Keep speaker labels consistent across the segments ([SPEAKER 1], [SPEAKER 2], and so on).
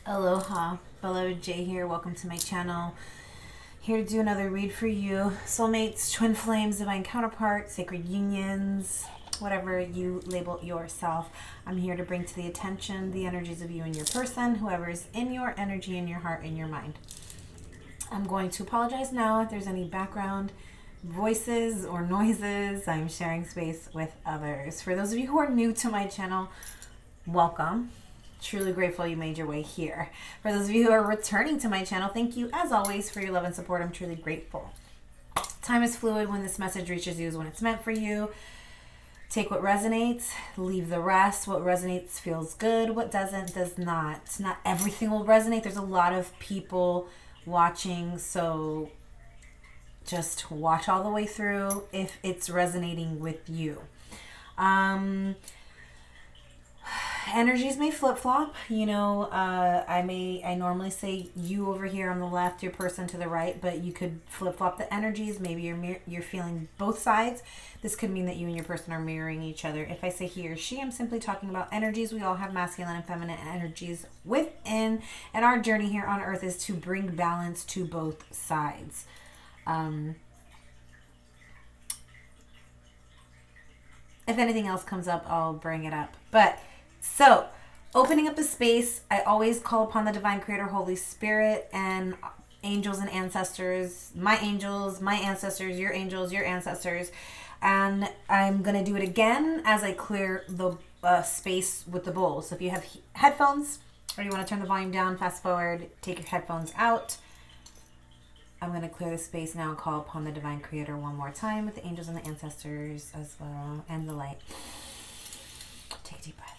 [SPEAKER 1] Aloha, Bella J here. Welcome to my channel. Here to do another read for you. Soulmates, twin flames, divine counterparts, sacred unions, whatever you label yourself. I'm here to bring to the attention the energies of you and your person, whoever is in your energy, in your heart, in your mind. I'm going to apologize now if there's any background voices or noises. I'm sharing space with others. For those of you who are new to my channel, welcome. Truly grateful you made your way here. For those of you who are returning to my channel, thank you as always for your love and support. I'm truly grateful. Time is fluid. When this message reaches you is when it's meant for you. Take what resonates, leave the rest. What resonates feels good. What doesn't does not. Not everything will resonate. There's a lot of people watching, so just watch all the way through if it's resonating with you. Energies may flip-flop, you know. I normally say you over here on the left, your person to the right, but you could flip-flop the energies. Maybe you're feeling both sides. This could mean that you and your person are mirroring each other. If I say he or she, I'm simply talking about energies. We all have masculine and feminine energies within, and our journey here on earth is to bring balance to both sides. If anything else comes up, I'll bring it up. So, opening up the space, I always call upon the Divine Creator, Holy Spirit, and angels and ancestors. My angels, my ancestors, your angels, your ancestors. And I'm going to do it again as I clear the space with the bowl. So if you have headphones, or you want to turn the volume down, fast forward, take your headphones out. I'm going to clear the space now and call upon the Divine Creator one more time with the angels and the ancestors as well, and the light. Take a deep breath.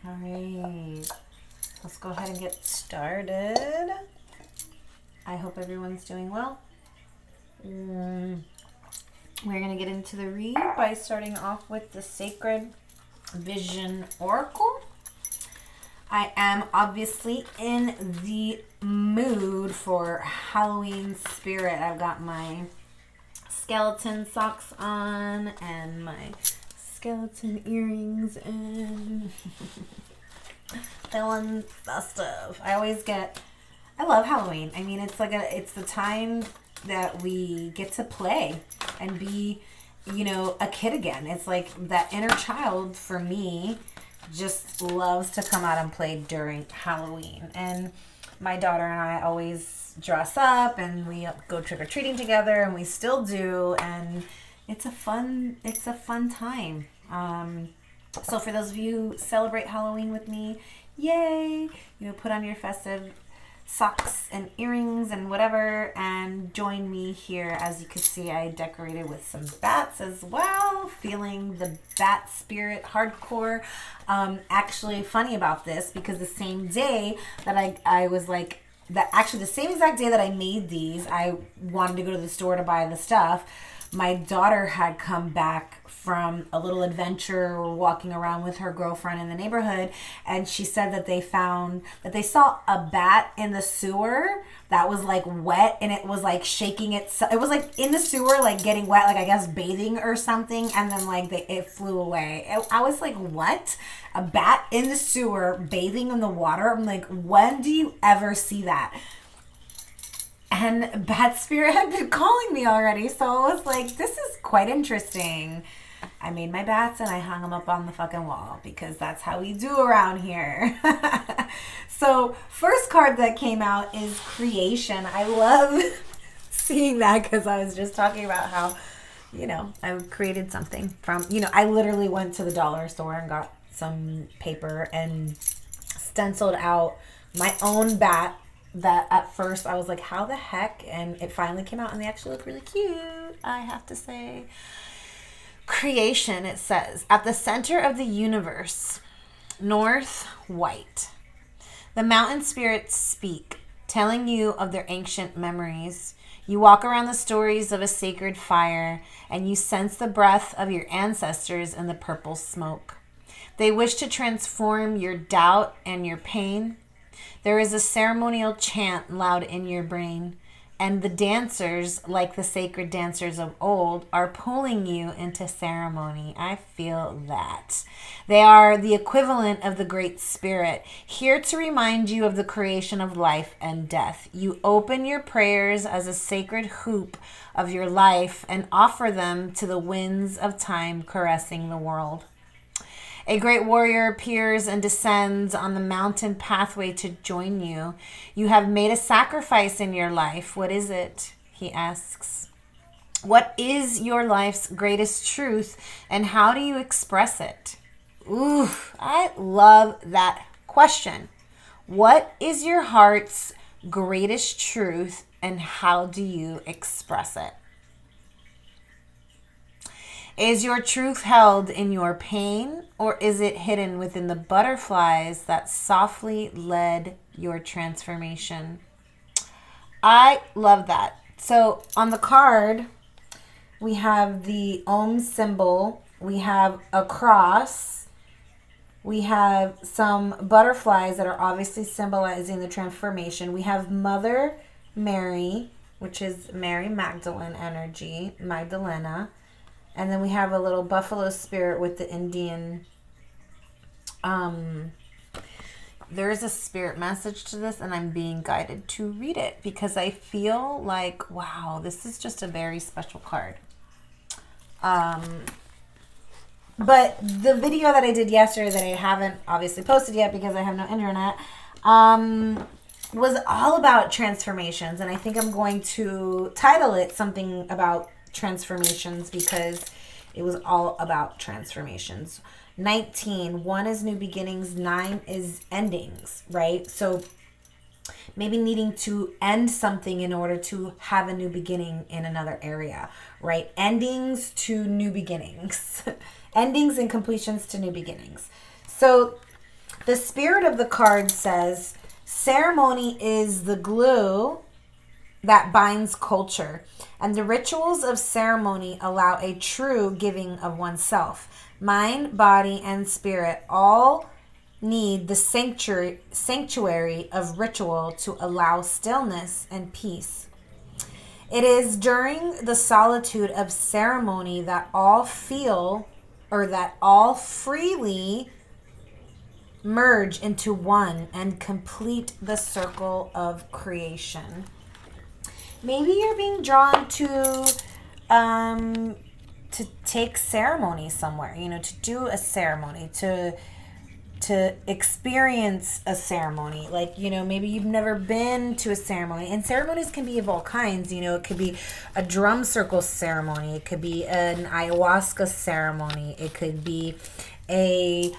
[SPEAKER 1] All right, let's go ahead and get started. I hope everyone's doing well. We're going to get into the read by starting off with the Sacred Vision Oracle. I am obviously in the mood for Halloween spirit. I've got my skeleton socks on and my skeleton earrings and feeling festive. I love Halloween. I mean, it's the time that we get to play and be, you know, a kid again. It's like that inner child for me just loves to come out and play during Halloween. And my daughter and I always dress up and we go trick-or-treating together, and we still do, and it's a fun time. So for those of you who celebrate Halloween with me, yay! You know, put on your festive socks and earrings and whatever, and join me here. As you can see, I decorated with some bats as well, feeling the bat spirit hardcore. Actually funny about this, because the same day that I was like, that actually the same exact day that I made these, I wanted to go to the store to buy the stuff. My daughter had come back from a little adventure walking around with her girlfriend in the neighborhood, and she said that they saw a bat in the sewer that was like wet, and it was like shaking itself. It was like in the sewer, like getting wet, like I guess bathing or something, and then like it flew away. I was like, what? A bat in the sewer bathing in the water? I'm like, when do you ever see that? And Bat Spirit had been calling me already, so I was like, this is quite interesting. I made my bats and I hung them up on the fucking wall, because that's how we do around here. So, first card that came out is Creation. I love seeing that, because I was just talking about how, you know, I created something from, you know, I literally went to the dollar store and got some paper and stenciled out my own bat that at first I was like, how the heck? And it finally came out and they actually look really cute, I have to say. Creation, it says, at the center of the universe, north, white. The mountain spirits speak, telling you of their ancient memories. You walk around the stories of a sacred fire, and you sense the breath of your ancestors in the purple smoke. They wish to transform your doubt and your pain. There is a ceremonial chant loud in your brain, and the dancers, like the sacred dancers of old, are pulling you into ceremony. I feel that. They are the equivalent of the Great Spirit, here to remind you of the creation of life and death. You open your prayers as a sacred hoop of your life and offer them to the winds of time caressing the world. A great warrior appears and descends on the mountain pathway to join you. You have made a sacrifice in your life. What is it? He asks. What is your life's greatest truth, and how do you express it? Ooh, I love that question. What is your heart's greatest truth, and how do you express it? Is your truth held in your pain, or is it hidden within the butterflies that softly led your transformation? I love that. So on the card, we have the Om symbol, we have a cross, we have some butterflies that are obviously symbolizing the transformation. We have Mother Mary, which is Mary Magdalene energy, Magdalena. And then we have a little buffalo spirit with the Indian. There is a spirit message to this, and I'm being guided to read it because I feel like, wow, this is just a very special card. But the video that I did yesterday that I haven't obviously posted yet because I have no internet, was all about transformations. And I think I'm going to title it something about transformations because it was all about transformations. 19, 1 is new beginnings, 9 is endings, right? So maybe needing to end something in order to have a new beginning in another area, right? Endings to new beginnings. Endings and completions to new beginnings. So the spirit of the card says, ceremony is the glue that binds culture, and the rituals of ceremony allow a true giving of oneself. Mind, body, and spirit all need the sanctuary of ritual to allow stillness and peace. It is during the solitude of ceremony that all feel, or that all freely merge into one and complete the circle of creation. Maybe you're being drawn to take ceremony somewhere, to do a ceremony, to experience a ceremony. Like, maybe you've never been to a ceremony. And ceremonies can be of all kinds. It could be a drum circle ceremony. It could be an ayahuasca ceremony. It could be a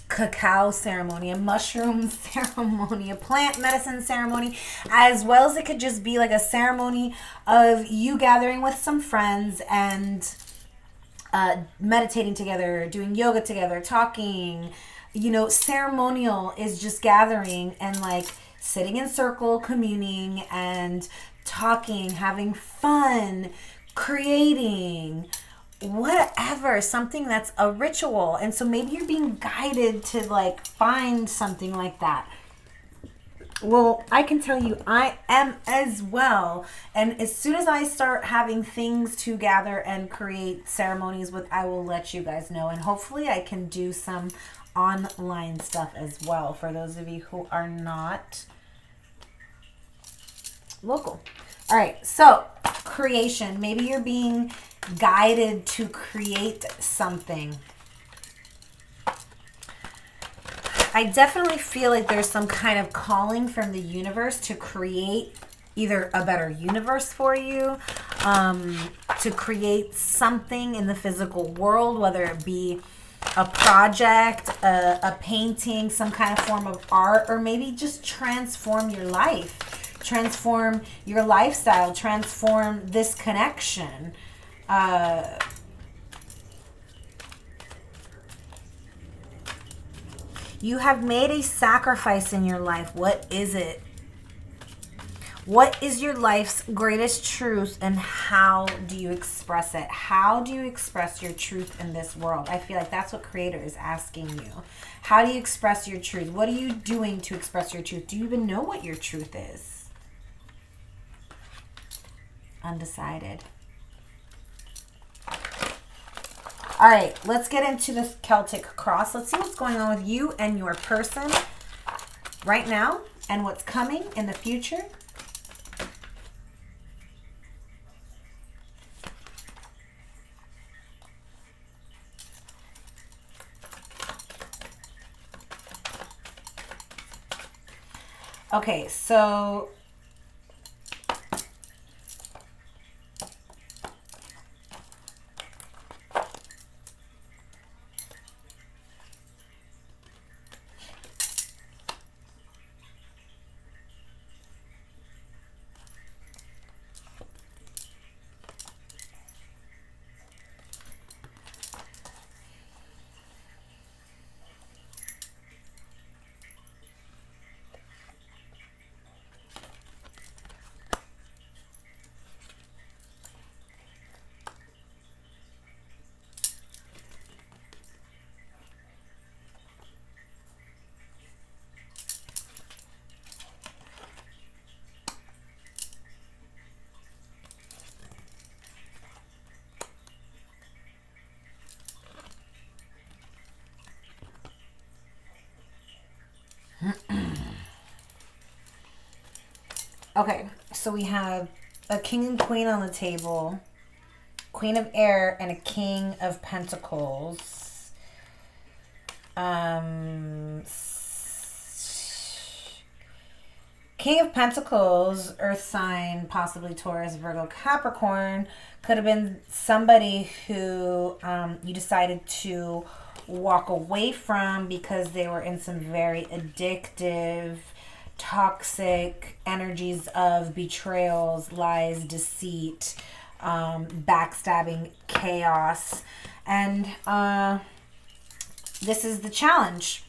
[SPEAKER 1] cacao ceremony, a mushroom ceremony, a plant medicine ceremony, as well as it could just be like a ceremony of you gathering with some friends and meditating together, doing yoga together, talking. Ceremonial is just gathering and like sitting in circle, communing and talking, having fun, creating, whatever, something that's a ritual. And so maybe you're being guided to like find something like that. Well, I can tell you I am as well. And as soon as I start having things to gather and create ceremonies with, I will let you guys know. And hopefully I can do some online stuff as well for those of you who are not local. All right, so creation. Maybe you're being guided to create something. I definitely feel like there's some kind of calling from the universe to create either a better universe for you, to create something in the physical world, whether it be a project, a painting, some kind of form of art, or maybe just transform your life, transform your lifestyle, transform this connection. You have made a sacrifice in your life. What is it? What is your life's greatest truth, and how do you express it? How do you express your truth in this world? I feel like that's what Creator is asking you. How do you express your truth? What are you doing to express your truth? Do you even know what your truth is? Undecided. All right, let's get into the Celtic cross. Let's see what's going on with you and your person right now and what's coming in the future. Okay, so okay, so we have a king and queen on the table, queen of air, and a king of pentacles. King of Pentacles, earth sign, possibly Taurus, Virgo, Capricorn, could have been somebody who you decided to walk away from because they were in some very addictive, toxic energies of betrayals, lies, deceit, backstabbing, chaos. And this is the challenge.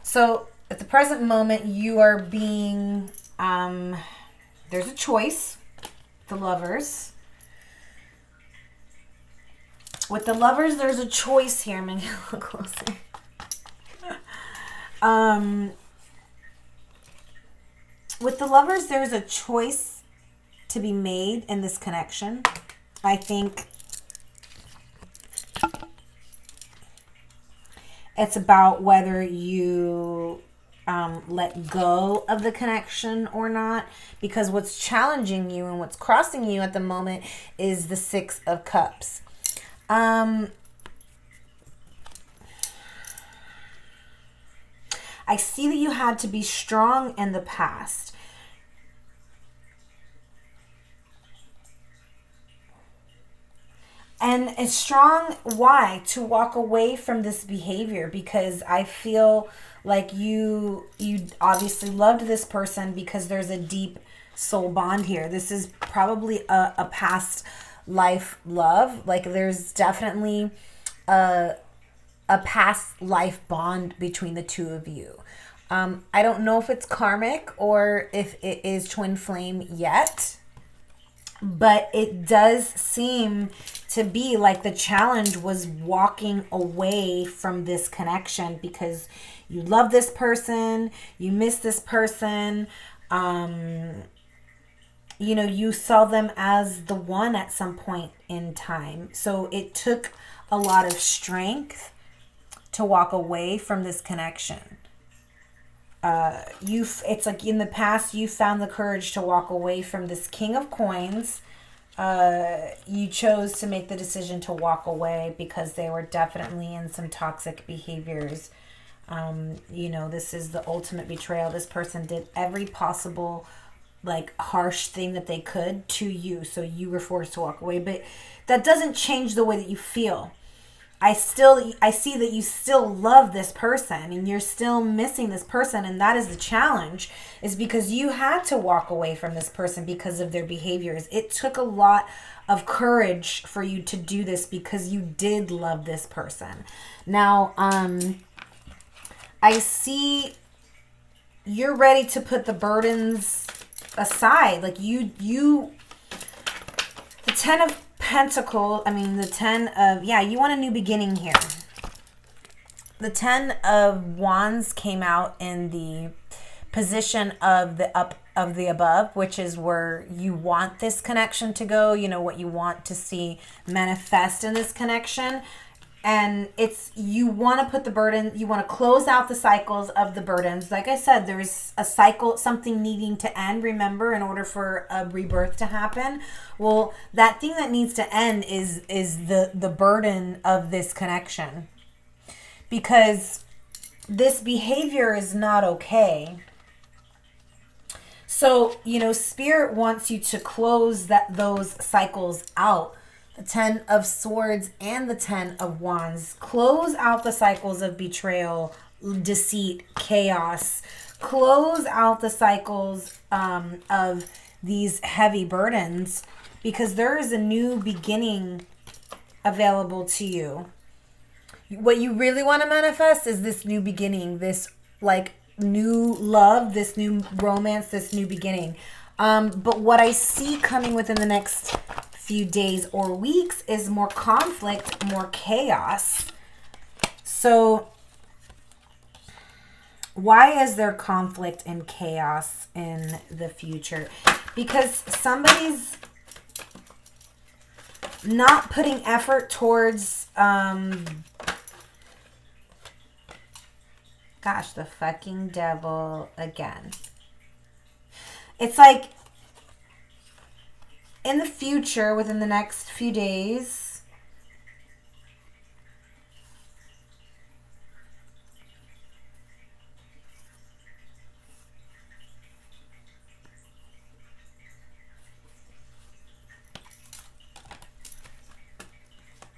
[SPEAKER 1] So at the present moment, you are being, there's a choice, the Lovers. With the Lovers, there's a choice here. I'm going to look closer. With the Lovers, there's a choice to be made in this connection. I think it's about whether you let go of the connection or not, because what's challenging you and what's crossing you at the moment is the Six of Cups. I see that you had to be strong in the past. And it's strong, why? To walk away from this behavior, because I feel like you obviously loved this person because there's a deep soul bond here. This is probably a past life love. Like there's definitely a past life bond between the two of you. I don't know if it's karmic or if it is twin flame yet, but it does seem to be like the challenge was walking away from this connection because you love this person, you miss this person, you know, you saw them as the one at some point in time. So it took a lot of strength to walk away from this connection. It's like in the past, you found the courage to walk away from this King of Coins. You chose to make the decision to walk away because they were definitely in some toxic behaviors. You know, this is the ultimate betrayal. This person did every possible like harsh thing that they could to you, so you were forced to walk away. But that doesn't change the way that you feel. I see that you still love this person and you're still missing this person. And that is the challenge, is because you had to walk away from this person because of their behaviors. It took a lot of courage for you to do this because you did love this person. Now, I see you're ready to put the burdens aside. Like the 10 of Pentacles, the 10 of, you want a new beginning here. The 10 of Wands came out in the position of the up of the above, which is where you want this connection to go, what you want to see manifest in this connection. And it's, you want to put the burden, you want to close out the cycles of the burdens. Like I said, there's a cycle, something needing to end, remember, in order for a rebirth to happen. Well, that thing that needs to end is the burden of this connection. Because this behavior is not okay. So, Spirit wants you to close those cycles out. The 10 of Swords and the 10 of Wands. Close out the cycles of betrayal, deceit, chaos. Close out the cycles of these heavy burdens, because there is a new beginning available to you. What you really want to manifest is this new beginning, this new love, this new romance, this new beginning. But what I see coming within the next few days or weeks is more conflict, more chaos. So why is there conflict and chaos in the future? Because somebody's not putting effort towards gosh, the fucking devil again. It's like in the future, within the next few days,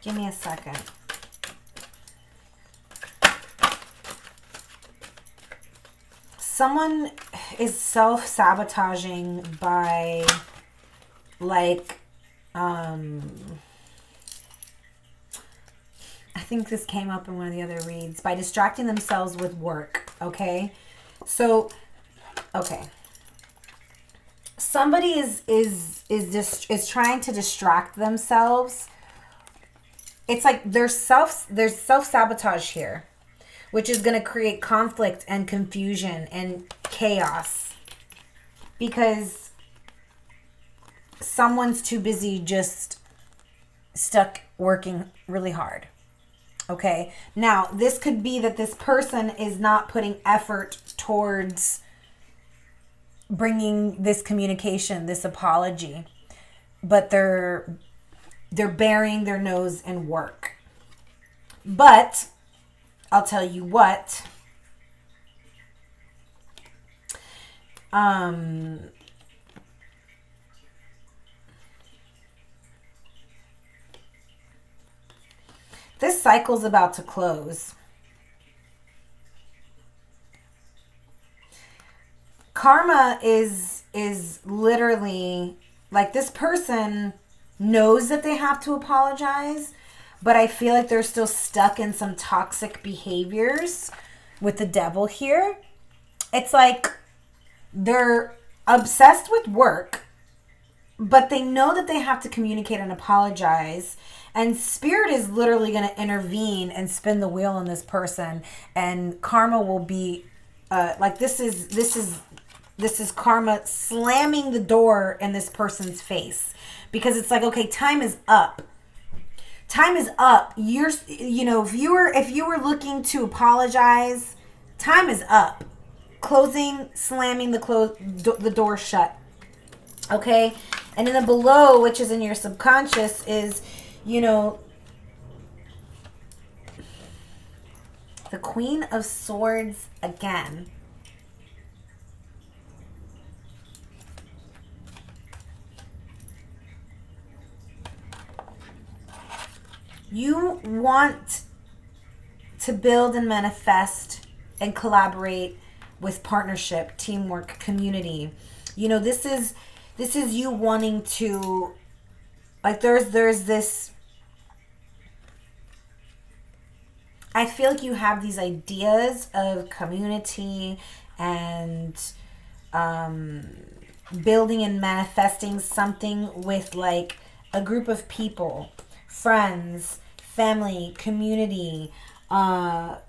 [SPEAKER 1] give me a second. Someone is self-sabotaging by I think this came up in one of the other reads, by distracting themselves with work. Okay. So, okay. Somebody is trying to distract themselves. It's like there's self-sabotage here, which is going to create conflict and confusion and chaos, because someone's too busy just stuck working really hard. Okay. Now, this could be that this person is not putting effort towards bringing this communication, this apology, but they're burying their nose in work. But I'll tell you what, this cycle's about to close. Karma is literally like, this person knows that they have to apologize, but I feel like they're still stuck in some toxic behaviors with the devil here. It's like they're obsessed with work, but they know that they have to communicate and apologize. And Spirit is literally going to intervene and spin the wheel on this person. And karma will be this is karma slamming the door in this person's face. Because it's like, okay, time is up. Time is up. If you were looking to apologize, time is up. Closing, slamming the door shut. Okay? And then the below, which is in your subconscious, is, the Queen of Swords again. You want to build and manifest and collaborate with partnership, teamwork, community. You know, this is you wanting to, like, there's this, I feel like you have these ideas of community and building and manifesting something with like a group of people, friends, family, community, but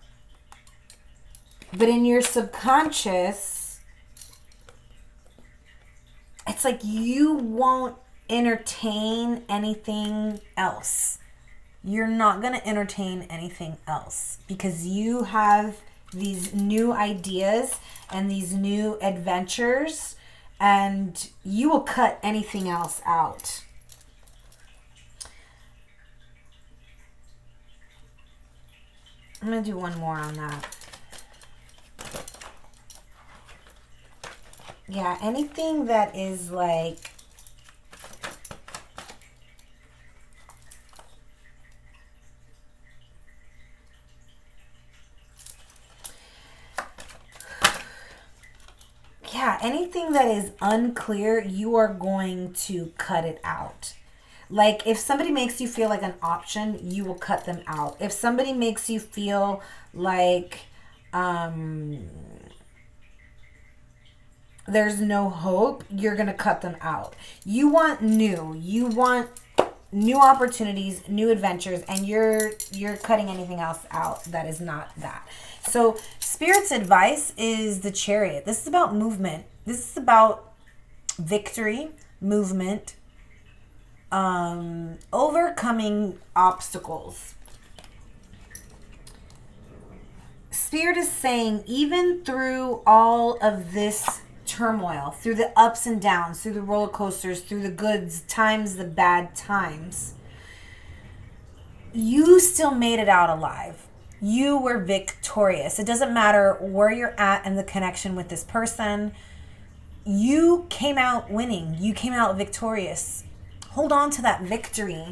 [SPEAKER 1] in your subconscious, it's like you won't entertain anything else. You're not going to entertain anything else because you have these new ideas and these new adventures, and you will cut anything else out. I'm going to do one more on that. Yeah, anything that is like, anything that is unclear, you are going to cut it out. Like, if somebody makes you feel like an option, you will cut them out. If somebody makes you feel like there's no hope, you're going to cut them out. You want new. You want new opportunities, new adventures, and you're cutting anything else out that is not that. So Spirit's advice is the Chariot. This is about movement. This is about victory, movement, overcoming obstacles. Spirit is saying, even through all of this turmoil, through the ups and downs, through the roller coasters, through the good times, the bad times, you still made it out alive. You were victorious. It doesn't matter where you're at in the connection with this person. You came out winning. You came out victorious. Hold on to that victory.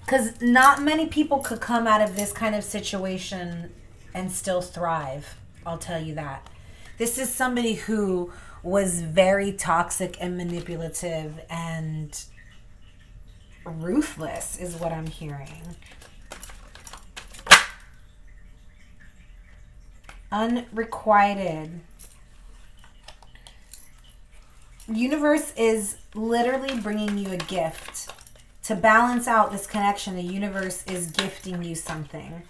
[SPEAKER 1] Because not many people could come out of this kind of situation and still thrive. I'll tell you that. This is somebody who was very toxic and manipulative and ruthless is what I'm hearing. Unrequited. Universe is literally bringing you a gift. To balance out this connection, the universe is gifting you something.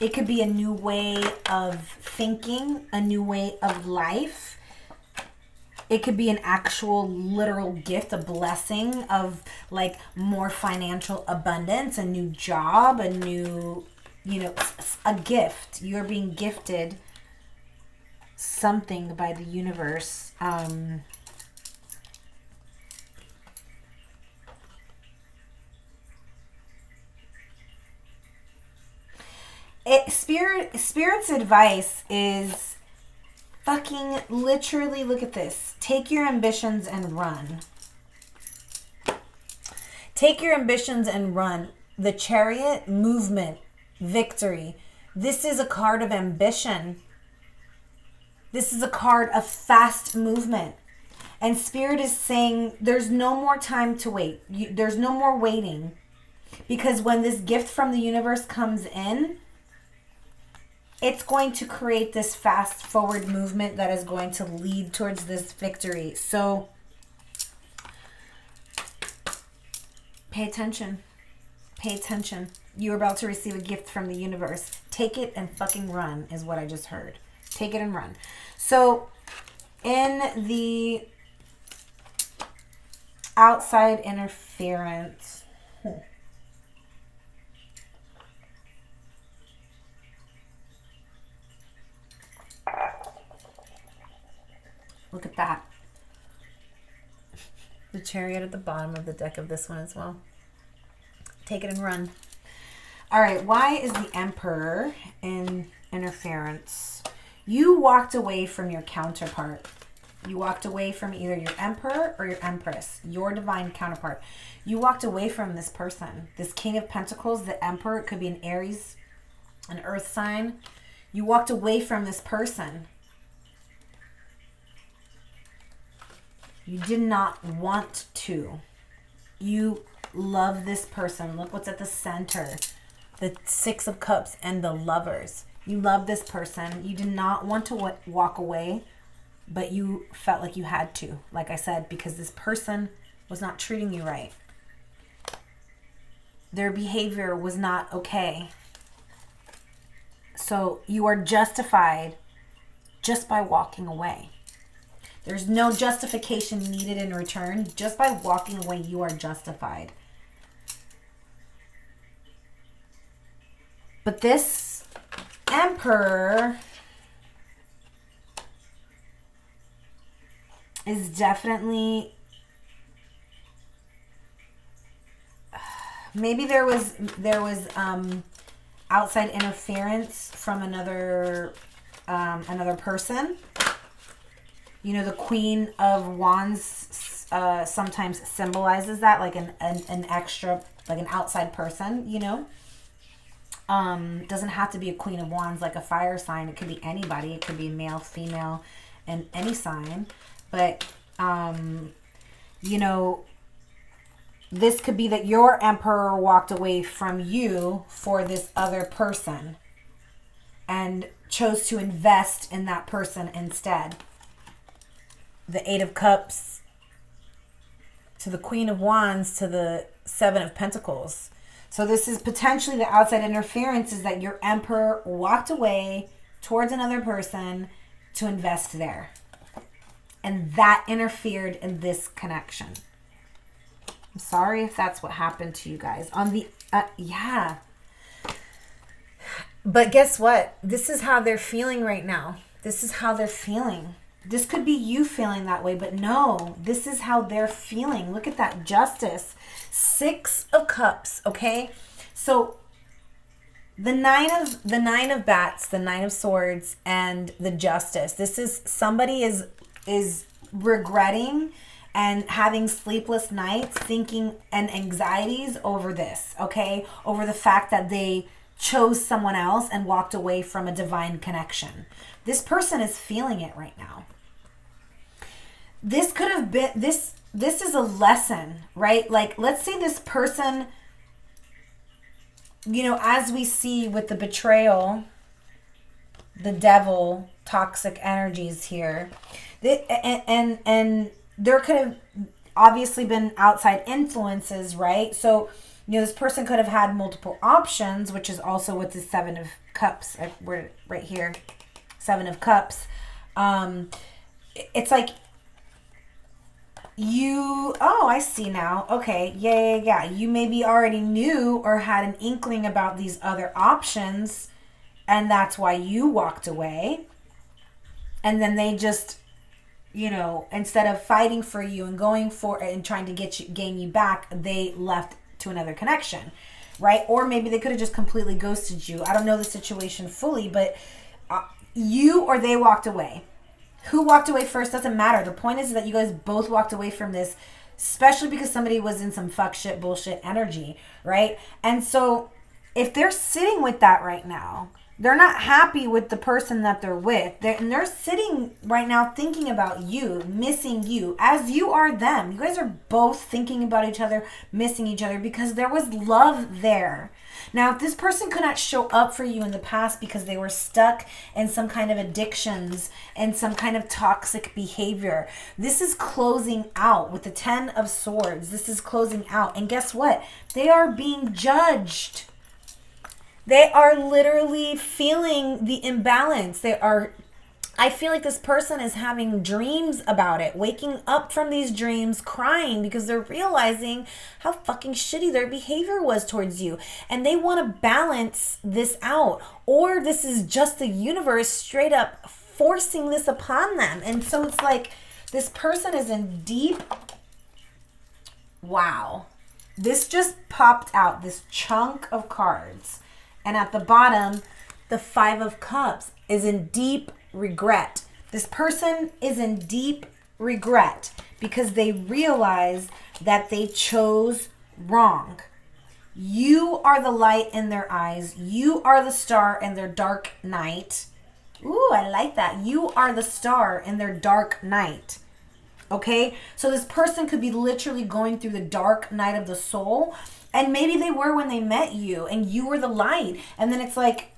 [SPEAKER 1] It could be a new way of thinking, a new way of life. It could be an actual literal gift, a blessing of like more financial abundance, a new job, a new, a gift. You're being gifted something by the universe. Spirit's advice is fucking literally, look at this. Take your ambitions and run. Take your ambitions and run. The Chariot, movement, victory. This is a card of ambition. This is a card of fast movement. And Spirit is saying there's no more time to wait. There's no more waiting. Because when this gift from the universe comes in, it's going to create this fast forward movement that is going to lead towards this victory. So pay attention. Pay attention. You're about to receive a gift from the universe. Take it and fucking run is what I just heard. Take it and run. So in the outside interference, look at that. The Chariot at the bottom of the deck of this one as well. Take it and run. All right, why is the Emperor in interference? You walked away from your counterpart. You walked away from either your emperor or your empress, your divine counterpart. You walked away from this person. This King of Pentacles, the emperor, it could be an Aries, an earth sign. You walked away from this person. You did not want to. You love this person. Look what's at the center. The Six of Cups and the Lovers. You love this person. You did not want to walk away, but you felt like you had to. Like I said, because this person was not treating you right. Their behavior was not okay. So you are justified just by walking away. There's no justification needed in return. Just by walking away, you are justified. But this Emperor is definitely... Maybe there was outside interference from another person. You know, the Queen of Wands sometimes symbolizes that, like an extra, like an outside person, you know. Doesn't have to be a Queen of Wands, like a fire sign. It could be anybody. It could be male, female, and any sign. But, you know, this could be that your emperor walked away from you for this other person and chose to invest in that person instead. The Eight of Cups to the Queen of Wands to the Seven of Pentacles. So this is potentially the outside interference, is that your emperor walked away towards another person to invest there. And that interfered in this connection. I'm sorry if that's what happened to you guys. On the, yeah. But guess what? This is how they're feeling right now. This is how they're feeling. This could be you feeling that way, but no, this is how they're feeling. Look at that Justice. Six of Cups, okay? So the nine of bats, the Nine of Swords, and the Justice. This is somebody is regretting and having sleepless nights, thinking and anxieties over this, okay? Over the fact that they chose someone else and walked away from a divine connection. This person is feeling it right now. This could have been, this is a lesson, right? Like, let's say this person, you know, as we see with the betrayal, the devil, toxic energies here, and there could have obviously been outside influences, right? So, you know, this person could have had multiple options, which is also with the Seven of Cups. We're right here, Seven of Cups. It's like you, oh, I see now. Okay, yeah. You maybe already knew or had an inkling about these other options, and that's why you walked away. And then they just, you know, instead of fighting for you and going for it and trying to gain you back, they left to another connection, right? Or maybe they could have just completely ghosted you. I don't know the situation fully, but you or they walked away. Who walked away first doesn't matter. The point is that you guys both walked away from this, especially because somebody was in some fuck shit bullshit energy, right? And so if they're sitting with that right now, they're not happy with the person that they're with. They're sitting right now thinking about you, missing you, as you are them. You guys are both thinking about each other, missing each other, because there was love there. Now, if this person could not show up for you in the past because they were stuck in some kind of addictions and some kind of toxic behavior, this is closing out with the Ten of Swords. This is closing out. And guess what? They are being judged. They are literally feeling the imbalance. I feel like this person is having dreams about it, waking up from these dreams, crying because they're realizing how fucking shitty their behavior was towards you. And they want to balance this out. Or this is just the universe straight up forcing this upon them. And so it's like this person is in deep, wow. This just popped out, this chunk of cards. And at the bottom, the Five of Cups is in deep regret. This person is in deep regret because they realize that they chose wrong. You are the light in their eyes. You are the star in their dark night. Ooh, I like that. You are the star in their dark night. Okay? So this person could be literally going through the dark night of the soul. And maybe they were when they met you and you were the light. And then it's like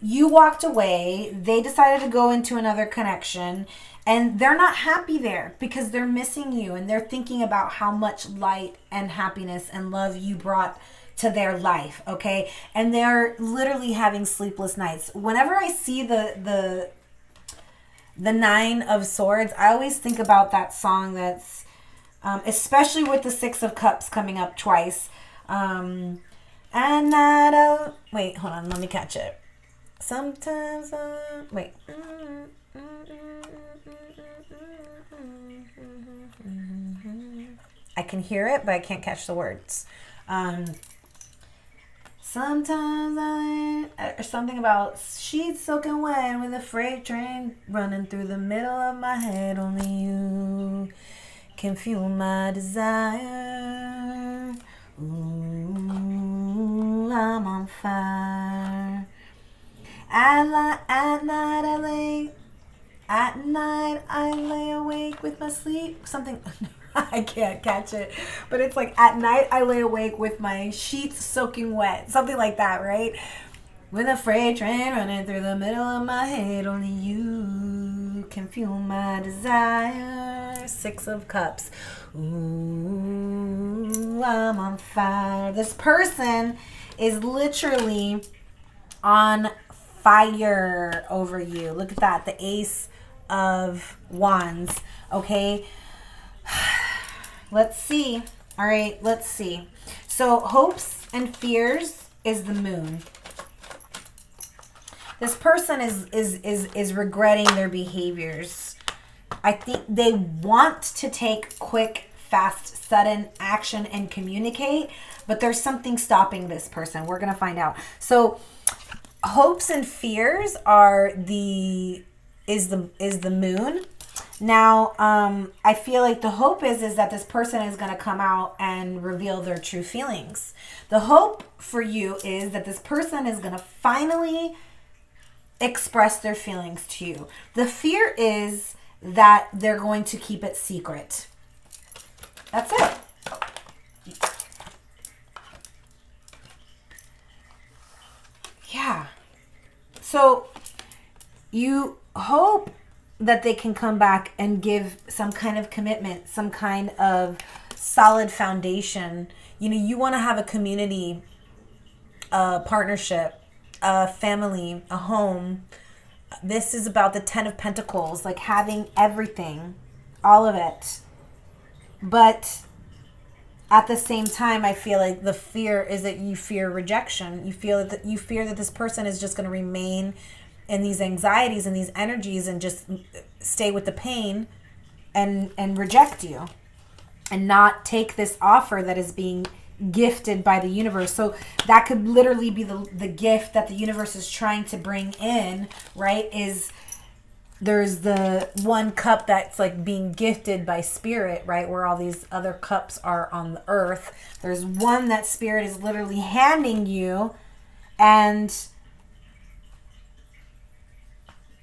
[SPEAKER 1] you walked away. They decided to go into another connection. And they're not happy there because they're missing you. And they're thinking about how much light and happiness and love you brought to their life, okay? And they're literally having sleepless nights. Whenever I see the Nine of Swords, I always think about that song that's, especially with the Six of Cups coming up twice. And not wait, hold on, let me catch it. Sometimes, wait. I can hear it, but I can't catch the words. Sometimes or something about sheets soaking wet with a freight train running through the middle of my head. Only you can fuel my desire. Ooh, I'm on fire. At night I lay awake with my sleep. Something. I can't catch it, but it's like at night I lay awake with my sheets soaking wet, something like that, right? With a freight train running through the middle of my head, only you can fuel my desire. Six of Cups. Ooh, I'm on fire. This person is literally on fire over you. Look at that, the Ace of Wands, okay? Let's see. All right, let's see. So hopes and fears is the Moon. This person is regretting their behaviors. I think they want to take quick, fast, sudden action and communicate, but there's something stopping this person. We're going to find out. So hopes and fears are the Moon. Now, I feel like the hope is that this person is going to come out and reveal their true feelings. The hope for you is that this person is going to finally express their feelings to you. The fear is that they're going to keep it secret. That's it. Yeah. So you hope that they can come back and give some kind of commitment, some kind of solid foundation. You know, you want to have a community, a partnership, a family, a home. This is about the 10 of Pentacles, like having everything, all of it. But at the same time, I feel like the fear is that you fear rejection. You fear that this person is just going to remain in these anxieties and these energies and just stay with the pain and reject you and not take this offer that is being gifted by the universe. So that could literally be the gift that the universe is trying to bring in, right? Is there's the one cup that's like being gifted by spirit, right? Where all these other cups are on the earth. There's one that spirit is literally handing you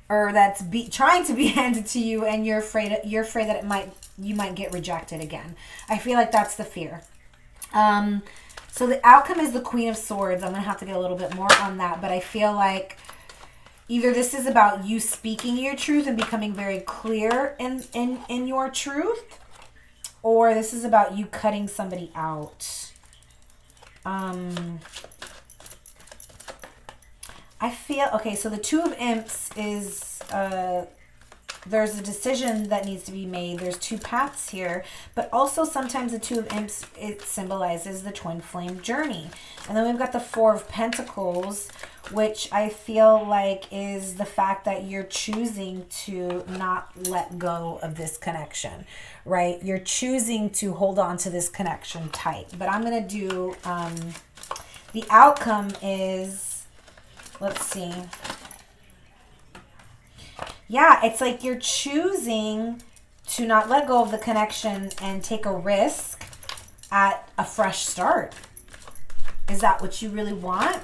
[SPEAKER 1] or that's trying to be handed to you, and you're afraid that you might get rejected again. I feel like that's the fear. So the outcome is the Queen of Swords. I'm gonna have to get a little bit more on that, but I feel like either this is about you speaking your truth and becoming very clear in your truth, or this is about you cutting somebody out. I feel, okay, so the Two of Imps is, there's a decision that needs to be made. There's two paths here, but also sometimes the Two of Imps, it symbolizes the twin flame journey. And then we've got the Four of Pentacles, which I feel like is the fact that you're choosing to not let go of this connection, right? You're choosing to hold on to this connection tight. But I'm going to do, the outcome is, let's see. Yeah, it's like you're choosing to not let go of the connection and take a risk at a fresh start. Is that what you really want?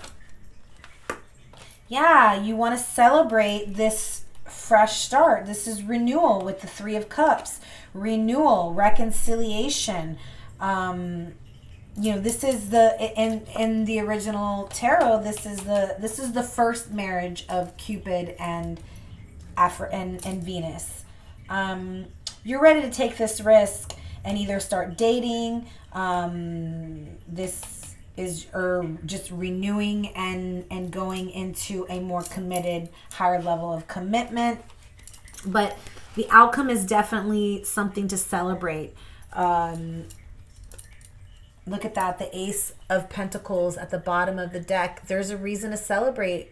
[SPEAKER 1] Yeah, you want to celebrate this fresh start. This is renewal with the Three of Cups. Renewal, reconciliation. You know, this is the in the original tarot, this is the first marriage of Cupid and Venus. You're ready to take this risk and either start dating. This is or just renewing and going into a more committed, higher level of commitment. But the outcome is definitely something to celebrate. Look at that, the Ace of Pentacles at the bottom of the deck. There's a reason to celebrate.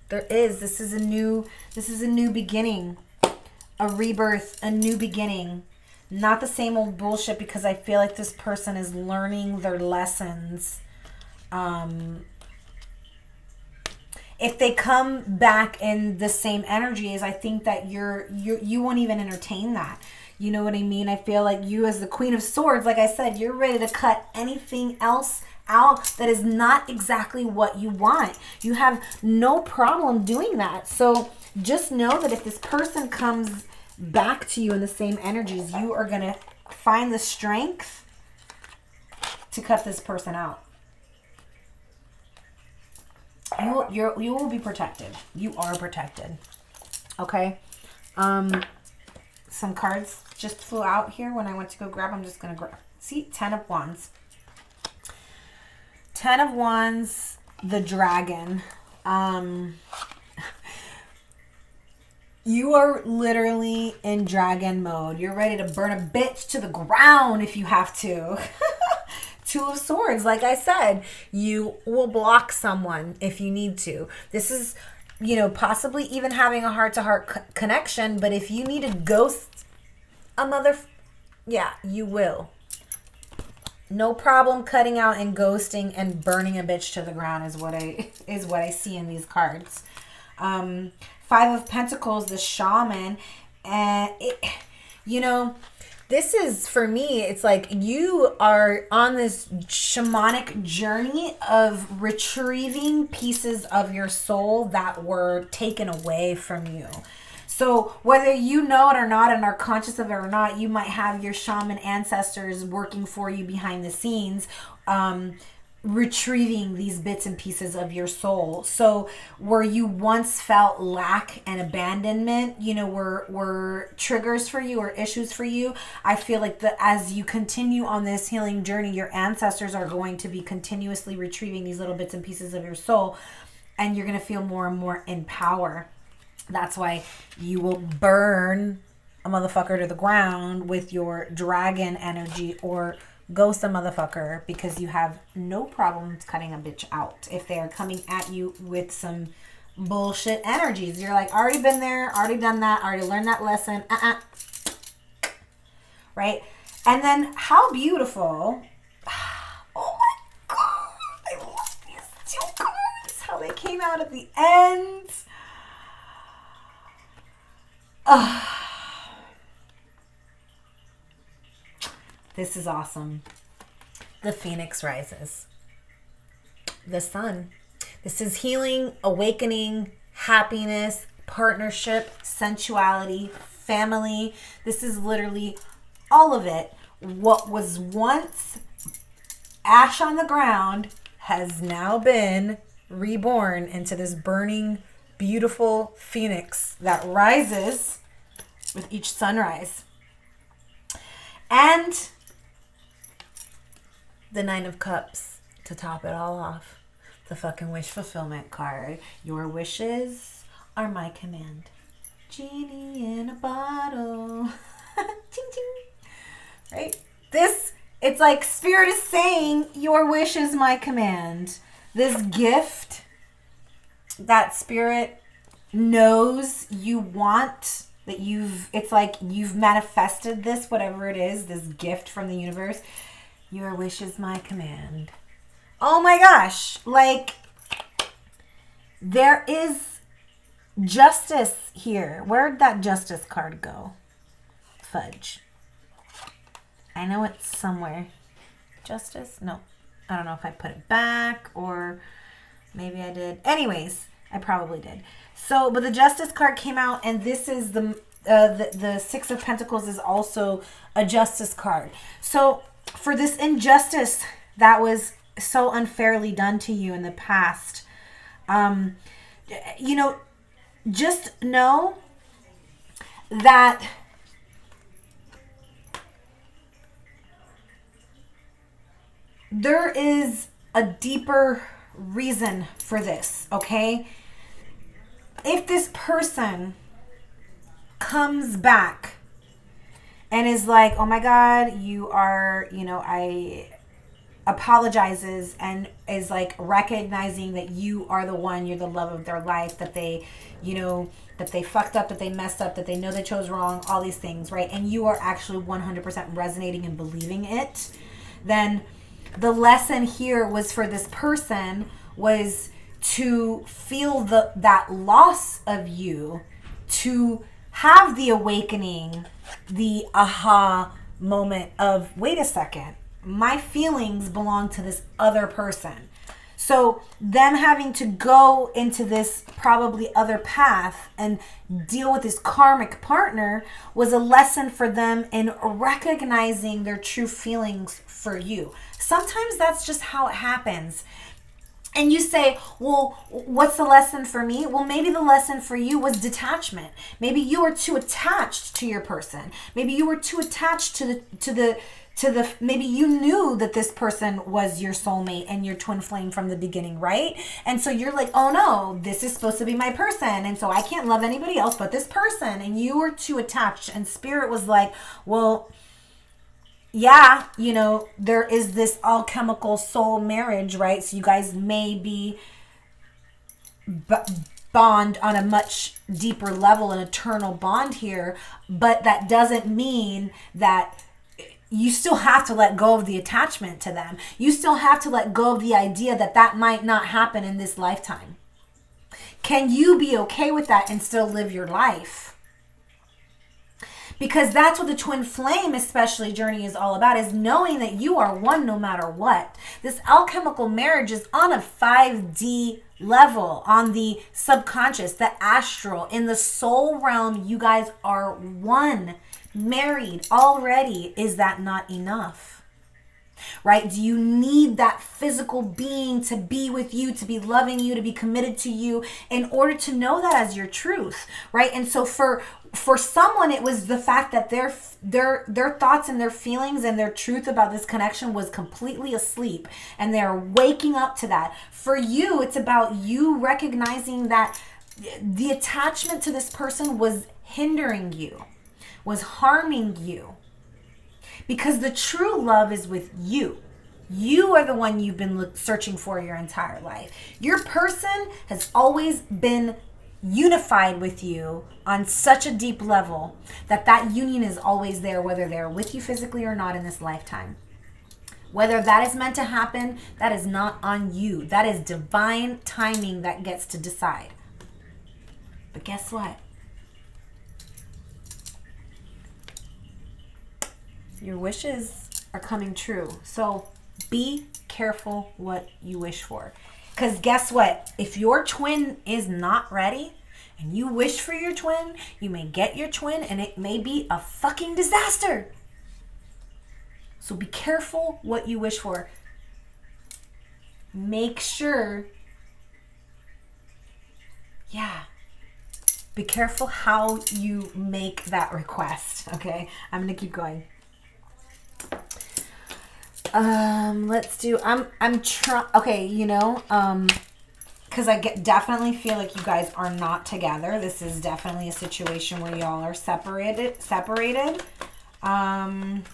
[SPEAKER 1] There is. This is a new beginning, a rebirth, a new beginning. Not the same old bullshit, because I feel like this person is learning their lessons. If they come back in the same energies, I think that you won't even entertain that. You know what I mean? I feel like you, as the Queen of Swords, like I said, you're ready to cut anything else out that is not exactly what you want. You have no problem doing that. So just know that if this person comes back to you in the same energies, you are going to find the strength to cut this person out. You will be protected. You are protected. Okay? Some cards just flew out here when I went to go grab. I'm just going to grab. See? 10 of Wands. 10 of Wands, the dragon. You are literally in dragon mode. You're ready to burn a bitch to the ground if you have to. 2 of Swords, like I said, you will block someone if you need to. This is, you know, possibly even having a heart-to-heart connection, but if you need to ghost a yeah, you will. No problem cutting out and ghosting and burning a bitch to the ground is what I see in these cards. 5 of Pentacles, the Shaman, and you know, this is, for me, it's like you are on this shamanic journey of retrieving pieces of your soul that were taken away from you. So whether you know it or not and are conscious of it or not, you might have your shaman ancestors working for you behind the scenes, retrieving these bits and pieces of your soul. So where you once felt lack and abandonment, you know, were triggers for you or issues for you. I feel like as you continue on this healing journey, your ancestors are going to be continuously retrieving these little bits and pieces of your soul, and you're going to feel more and more in power. That's why you will burn a motherfucker to the ground with your dragon energy, or ghost a motherfucker, because you have no problem cutting a bitch out if they are coming at you with some bullshit energies. You're like, already been there, already done that, already learned that lesson. Right? And then how beautiful. Oh my God. I love these 2 cards. How they came out at the end. This is awesome. The Phoenix rises. The sun. This is healing, awakening, happiness, partnership, sensuality, family. This is literally all of it. What was once ash on the ground has now been reborn into this burning, beautiful phoenix that rises with each sunrise. And the 9 of Cups to top it all off. The fucking wish fulfillment card. Your wishes are my command. Genie in a bottle. Ching ching. Right? It's like Spirit is saying, your wish is my command. This gift that Spirit knows you want, that it's like you've manifested this, whatever it is, this gift from the universe. Your wish is my command. Oh my gosh. Like, there is Justice here. Where'd that Justice card go? Fudge. I know it's somewhere. Justice? No. I don't know if I put it back or maybe I did. Anyways, I probably did. So, but the Justice card came out, and this is the Six of Pentacles is also a Justice card. So, for this injustice that was so unfairly done to you in the past, you know, just know that there is a deeper reason for this, okay? If this person comes back and is like, oh my God, you are, you know, apologizes and is like recognizing that you are the one, you're the love of their life, that they, you know, that they fucked up, that they messed up, that they know they chose wrong, all these things, right? And you are actually 100% resonating and believing it, then the lesson here was for this person was to feel that loss of you, to have the awakening, the aha moment of, wait a second, my feelings belong to this other person. So them having to go into this probably other path and deal with this karmic partner was a lesson for them in recognizing their true feelings for you. Sometimes that's just how it happens. And you say, well, what's the lesson for me? Well, maybe the lesson for you was detachment. Maybe you were too attached to your person. Maybe you were too attached to the maybe you knew that this person was your soulmate and your twin flame from the beginning, right? And so you're like, oh no, this is supposed to be my person, and so I can't love anybody else but this person. And you were too attached, and Spirit was like, well, yeah, you know, there is this alchemical soul marriage, right? So you guys may be bond on a much deeper level, an eternal bond here, but that doesn't mean that you still have to let go of the attachment to them. You still have to let go of the idea that that might not happen in this lifetime. Can you be okay with that and still live your life? Because that's what the twin flame especially journey is all about, is knowing that you are one no matter what. This alchemical marriage is on a 5D level, on the subconscious, the astral, in the soul realm. You guys are one, married already. Is that not enough? Right? Do you need that physical being to be with you, to be loving you, to be committed to you in order to know that as your truth, right? And so for someone, it was the fact that their thoughts and their feelings and their truth about this connection was completely asleep, and they're waking up to that. For you, it's about you recognizing that the attachment to this person was hindering you, was harming you. Because the true love is with you. You are the one you've been searching for your entire life. Your person has always been unified with you on such a deep level that union is always there, whether they're with you physically or not in this lifetime. Whether that is meant to happen, that is not on you. That is divine timing that gets to decide. But guess what? Your wishes are coming true. So be careful what you wish for. Because guess what? If your twin is not ready and you wish for your twin, you may get your twin and it may be a fucking disaster. So be careful what you wish for. Make sure, be careful how you make that request. Okay, I'm gonna keep going. Let's do, I'm trying, okay, you know, because definitely feel like you guys are not together. This is definitely a situation where y'all are separated. I'm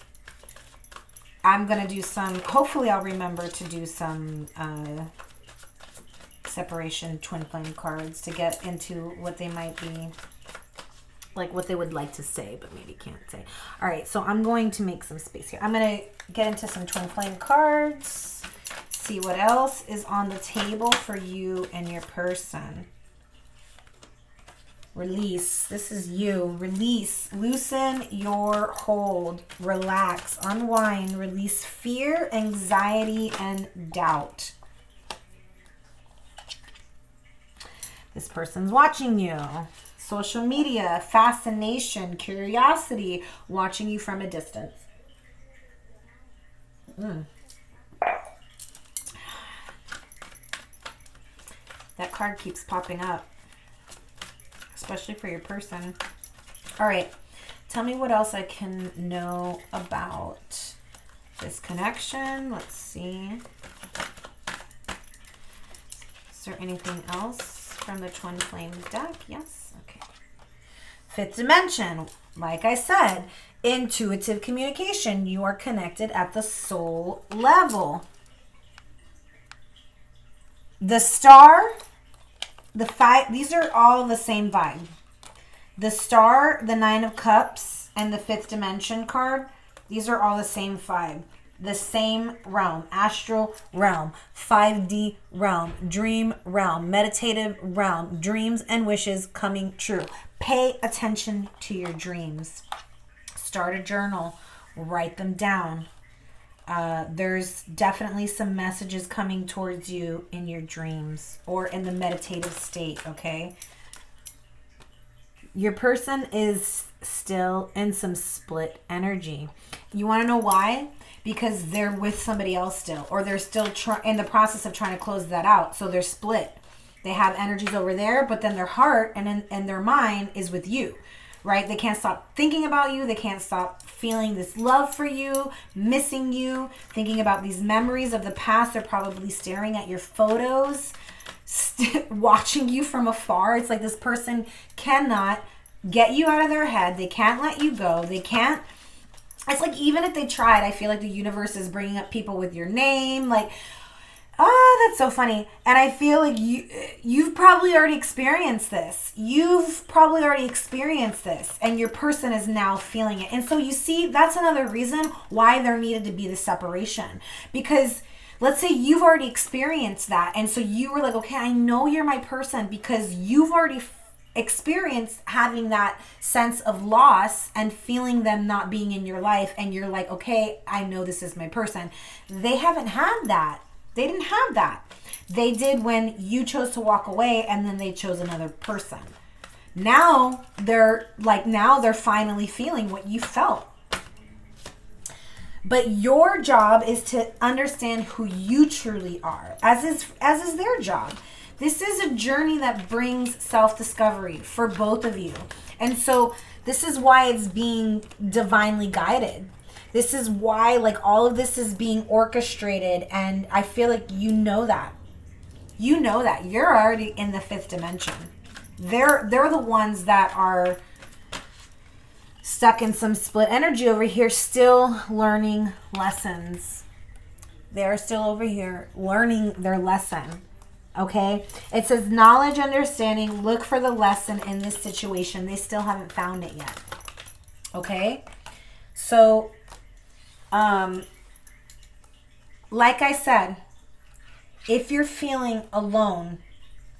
[SPEAKER 1] gonna do some, hopefully I'll remember to do some separation twin flame cards to get into what they might be, like what they would like to say, but maybe can't say. All right, so I'm going to make some space here. I'm going to get into some twin flame cards, see what else is on the table for you and your person. Release. This is you. Release. Loosen your hold. Relax. Unwind. Release fear, anxiety, and doubt. This person's watching you. Social media, fascination, curiosity, watching you from a distance. That card keeps popping up, especially for your person. All right, tell me what else I can know about this connection. Let's see. Is there anything else from the Twin Flame deck? Yes. Okay. Fifth dimension. Like I said, intuitive communication. You are connected at the soul level. The star, the five, these are all the same vibe. The star, the Nine of Cups, and the fifth dimension card, these are all the same vibe. The same realm, astral realm, 5D realm, dream realm, meditative realm, dreams and wishes coming true. Pay attention to your dreams. Start a journal, write them down. There's definitely some messages coming towards you in your dreams or in the meditative state, okay? Your person is still in some split energy. You want to know why? Because they're with somebody else still, or they're still in the process of trying to close that out. So they're split. They have energies over there, but then their heart and their mind is with you, right? They can't stop thinking about you. They can't stop feeling this love for you, missing you, thinking about these memories of the past. They're probably staring at your photos, watching you from afar. It's like this person cannot get you out of their head. They can't let you go. They can't. It's like even if they tried, I feel like the universe is bringing up people with your name. Like, oh, that's so funny. And I feel like you've probably already experienced this. You've probably already experienced this. And your person is now feeling it. And so you see, that's another reason why there needed to be the separation. Because let's say you've already experienced that. And so you were like, okay, I know you're my person because you've already experience having that sense of loss and feeling them not being in your life, and you're like, okay, I know this is my person. They haven't had that. They didn't have that. They did when you chose to walk away, and then they chose another person. Now they're finally feeling what you felt. But your job is to understand who you truly are, as is their job. This is a journey that brings self-discovery for both of you. And so this is why it's being divinely guided. This is why like all of this is being orchestrated. And I feel like you know that. You know that. You're already in the fifth dimension. They're the ones that are stuck in some split energy over here, still learning lessons. They're still over here learning their lesson. Okay, it says knowledge, understanding, look for the lesson in this situation. They still haven't found it yet. Okay, so like I said, if you're feeling alone,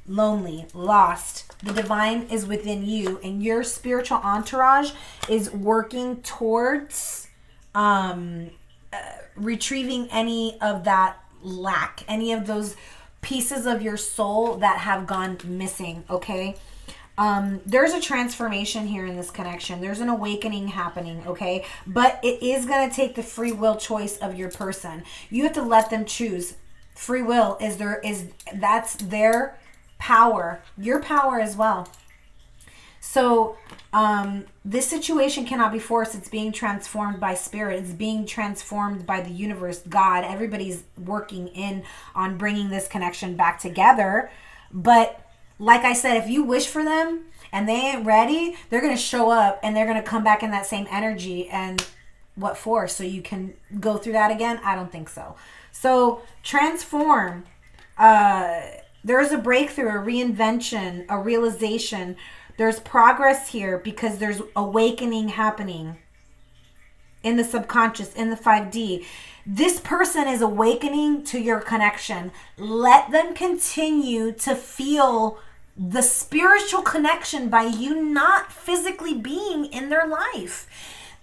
[SPEAKER 1] lonely, lost, the divine is within you, and your spiritual entourage is working towards retrieving any of that lack, any of those pieces of your soul that have gone missing, okay? There's a transformation here in this connection. There's an awakening happening, okay? But it is going to take the free will choice of your person. You have to let them choose. Free will that's their power, your power as well. So this situation cannot be forced. It's being transformed by spirit. It's being transformed by the universe, God. Everybody's working in on bringing this connection back together. But like I said, if you wish for them and they ain't ready, they're going to show up and they're going to come back in that same energy. And what for? So you can go through that again? I don't think so. So transform. There's a breakthrough, a reinvention, a realization. There's progress here because there's awakening happening in the subconscious, in the 5D. This person is awakening to your connection. Let them continue to feel the spiritual connection by you not physically being in their life.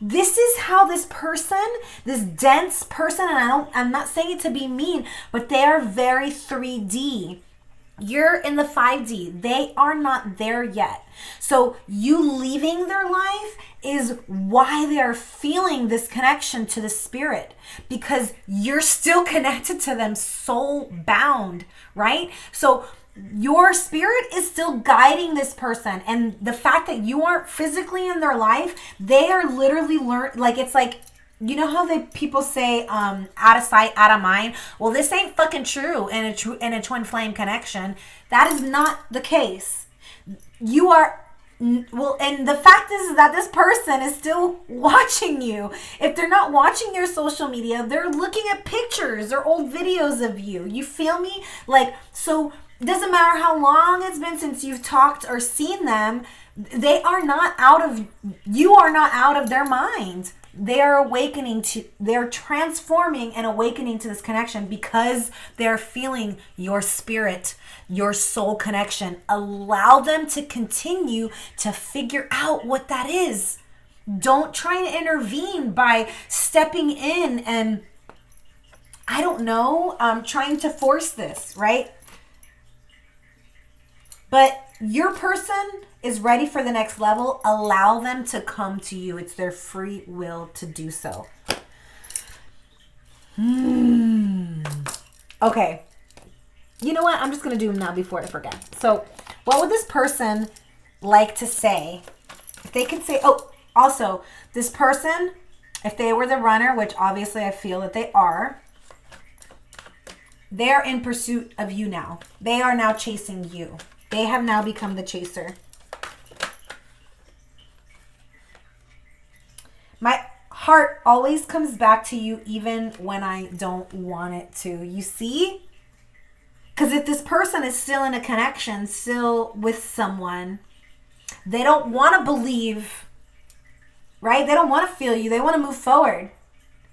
[SPEAKER 1] This is how this person, this dense person, and I'm not saying it to be mean, but they are very 3D. You're in the 5D. They are not there yet. So you leaving their life is why they are feeling this connection to the spirit, because you're still connected to them, soul bound, right? So your spirit is still guiding this person, and the fact that you aren't physically in their life, they are literally like, it's like, you know how people say out of sight, out of mind? Well, this ain't fucking true in a twin flame connection. That is not the case. You are, well, and the fact is that this person is still watching you. If they're not watching your social media, they're looking at pictures or old videos of you. You feel me? Like, so it doesn't matter how long it's been since you've talked or seen them. They are not out of, you are not out of their mind. They are awakening to, they're transforming and awakening to this connection because they're feeling your spirit, your soul connection. Allow them to continue to figure out what that is. Don't try to intervene by stepping in and, I don't know, trying to force this, right? But your person is ready for the next level. Allow them to come to you. It's their free will to do so. Okay. You know what? I'm just going to do them now before I forget. So what would this person like to say? If they could say, oh, also, this person, if they were the runner, which obviously I feel that they are in pursuit of you now. They are now chasing you. They have now become the chaser. My heart always comes back to you even when I don't want it to. You see? Because if this person is still in a connection, still with someone, they don't want to believe, right? They don't want to feel you. They want to move forward.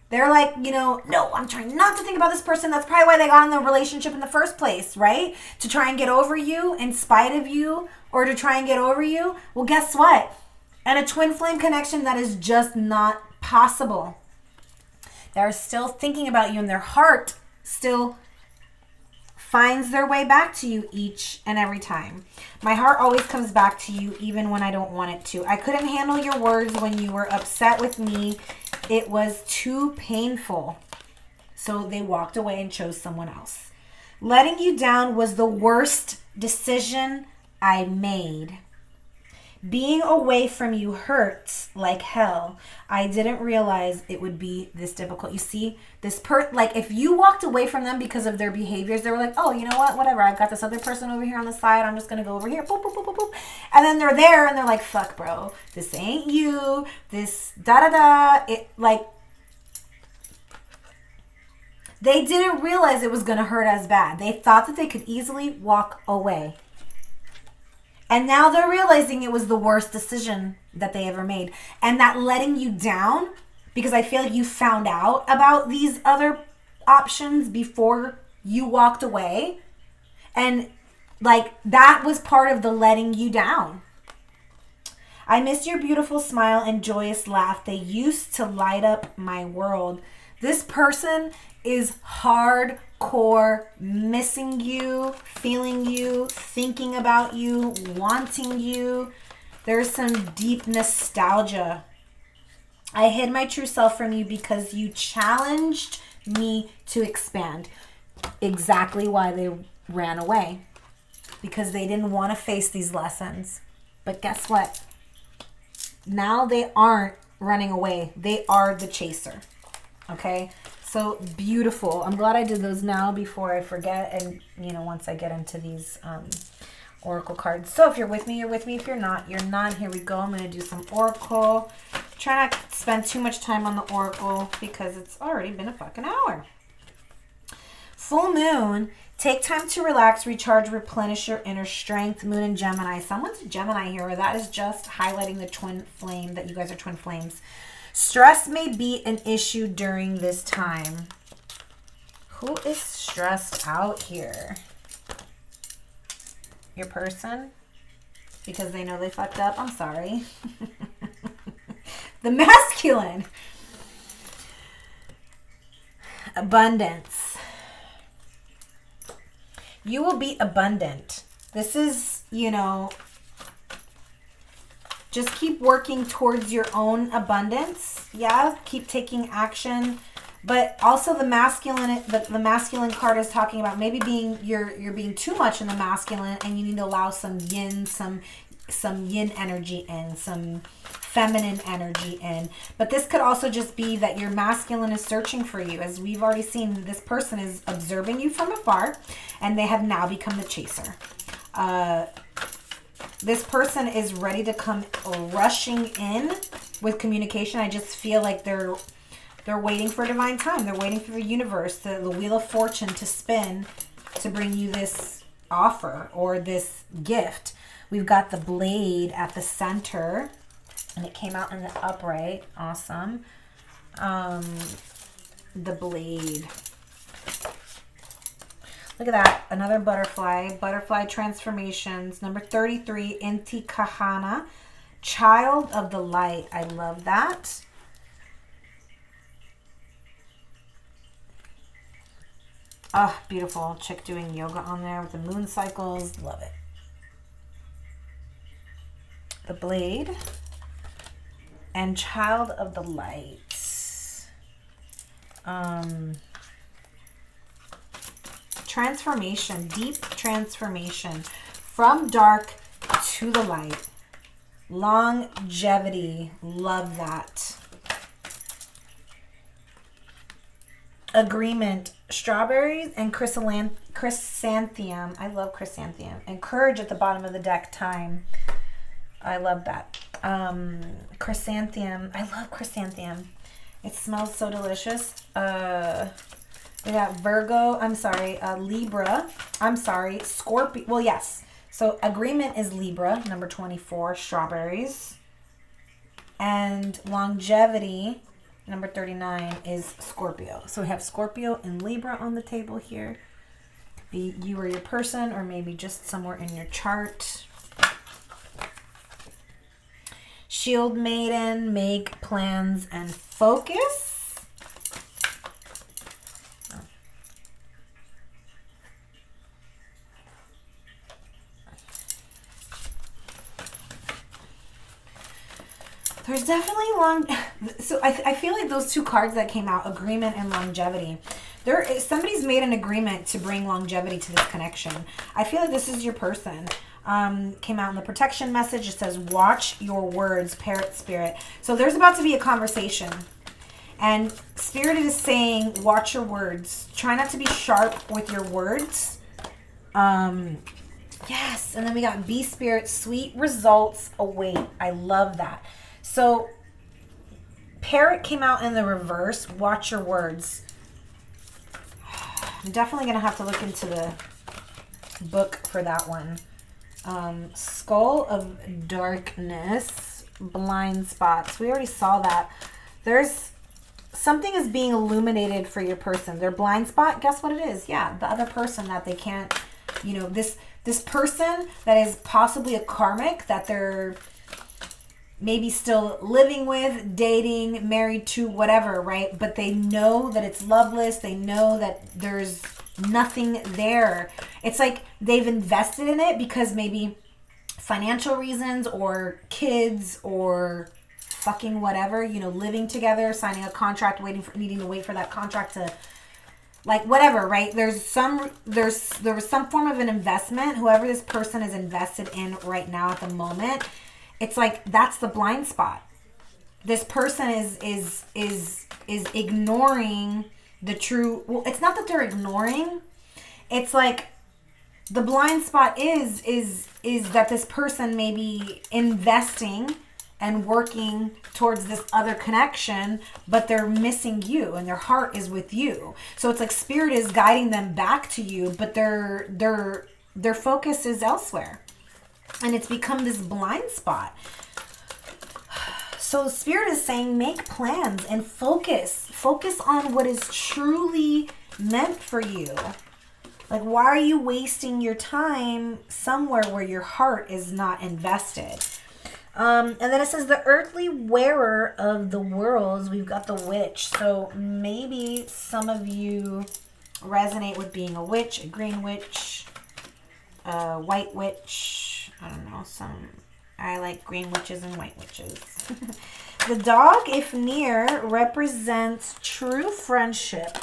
[SPEAKER 1] They're like, you know, no, I'm trying not to think about this person. That's probably why they got in the relationship in the first place, right? To try and get over you in spite of you, or to try and get over you. Well, guess what? And a twin flame connection, that is just not possible. They're still thinking about you, and their heart still finds their way back to you each and every time. My heart always comes back to you even when I don't want it to. I couldn't handle your words when you were upset with me. It was too painful. So they walked away and chose someone else. Letting you down was the worst decision I made. Being away from you hurts like hell. I didn't realize it would be this difficult. You see, like if you walked away from them because of their behaviors, they were like, oh, you know what? Whatever. I've got this other person over here on the side. I'm just going to go over here. Boop, boop, boop, boop, boop. And then they're there and they're like, fuck, bro. This ain't you. This da-da-da. It like, they didn't realize it was going to hurt as bad. They thought that they could easily walk away. And now they're realizing it was the worst decision that they ever made. And that letting you down, because I feel like you found out about these other options before you walked away. And like that was part of the letting you down. I miss your beautiful smile and joyous laugh. They used to light up my world. This person is hardcore missing you, feeling you, thinking about you, wanting you. There's some deep nostalgia. I hid my true self from you because you challenged me to expand. Exactly why they ran away. Because they didn't want to face these lessons. But guess what? Now they aren't running away. They are the chaser. Okay? So beautiful. I'm glad I did those now before I forget. And, you know, once I get into these oracle cards. So if you're with me, you're with me. If you're not, you're not. Here we go. I'm going to do some oracle. Try not to spend too much time on the oracle because it's already been a fucking hour. Full moon. Take time to relax, recharge, replenish your inner strength. Moon and Gemini. Someone's a Gemini here. That is just highlighting the twin flame, that you guys are twin flames. Stress may be an issue during this time. Who is stressed out here? your person because they know they fucked up. I'm sorry. The masculine. Abundance. You will be abundant. This is, you know, just keep working towards your own abundance. Yeah, keep taking action. But also the masculine card is talking about maybe you're being too much in the masculine, and you need to allow some yin energy in, some feminine energy in. But this could also just be that your masculine is searching for you. As we've already seen, this person is observing you from afar, and they have now become the chaser. This person is ready to come rushing in with communication. I just feel like they're waiting for divine time. They're waiting for the universe, the wheel of fortune to spin to bring you this offer or this gift. We've got the blade at the center, and it came out in the upright. Awesome. The blade. Look at that. Another butterfly. Butterfly transformations. Number 33, Inti Kahana. Child of the light. I love that. Oh, beautiful. Chick doing yoga on there with the moon cycles. Love it. The blade. And child of the light. Transformation. Deep transformation. From dark to the light. Longevity. Love that. Agreement. Strawberries and chrysanthemum. I love chrysanthemum. And courage at the bottom of the deck. Time. I love that. Chrysanthemum. I love chrysanthemum. It smells so delicious. We got Virgo. I'm sorry. Libra. I'm sorry. Scorpio. Well, yes. So agreement is Libra. Number 24. Strawberries. And longevity. Number 39 is Scorpio. So we have Scorpio and Libra on the table here. Could be you or your person, or maybe just somewhere in your chart. Shield Maiden, make plans and focus. Oh. There's definitely so I feel like those two cards that came out, agreement and longevity, somebody's made an agreement to bring longevity to this connection. I feel like this is your person. Came out in the protection message. It says, watch your words, parrot spirit. So there's about to be a conversation. And spirit is saying, watch your words. Try not to be sharp with your words. Yes. And then we got B spirit, sweet results await. I love that. So parrot came out in the reverse. Watch your words. I'm definitely going to have to look into the book for that one. Skull of darkness, blind spots. We already saw that. There's something is being illuminated for your person. Their blind spot, guess what it is? Yeah, the other person that they can't, you know, this person that is possibly a karmic that they're maybe still living with, dating, married to, whatever, right? But they know that it's loveless. They know that there's nothing there. It's like they've invested in it because maybe financial reasons or kids or fucking whatever, you know, living together, signing a contract, needing to wait for that contract to, like, whatever, right? There was some form of an investment. Whoever this person is invested in right now at the moment, it's like that's the blind spot. This person is ignoring the true. Well, it's not that they're ignoring. It's like the blind spot is that this person may be investing and working towards this other connection, but they're missing you and their heart is with you. So it's like spirit is guiding them back to you, but their focus is elsewhere. And it's become this blind spot. So spirit is saying make plans and focus. Focus on what is truly meant for you. Like, why are you wasting your time somewhere where your heart is not invested? And then it says the earthly wearer of the worlds. We've got the witch. So maybe some of you resonate with being a witch, a green witch, a white witch. I don't know. I like green witches and white witches. The dog, if near, represents true friendship.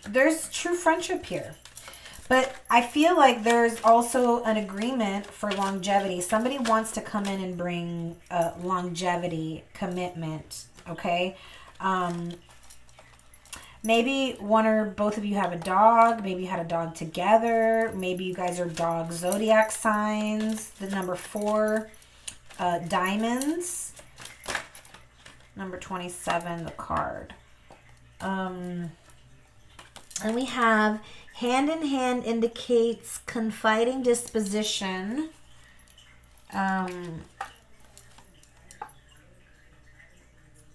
[SPEAKER 1] There's true friendship here. But I feel like there's also an agreement for longevity. Somebody wants to come in and bring a longevity commitment, okay? Maybe one or both of you have a dog. Maybe you had a dog together. Maybe you guys are dog zodiac signs. The number 4, diamonds. Number 27, the card. And we have hand in hand indicates confiding disposition.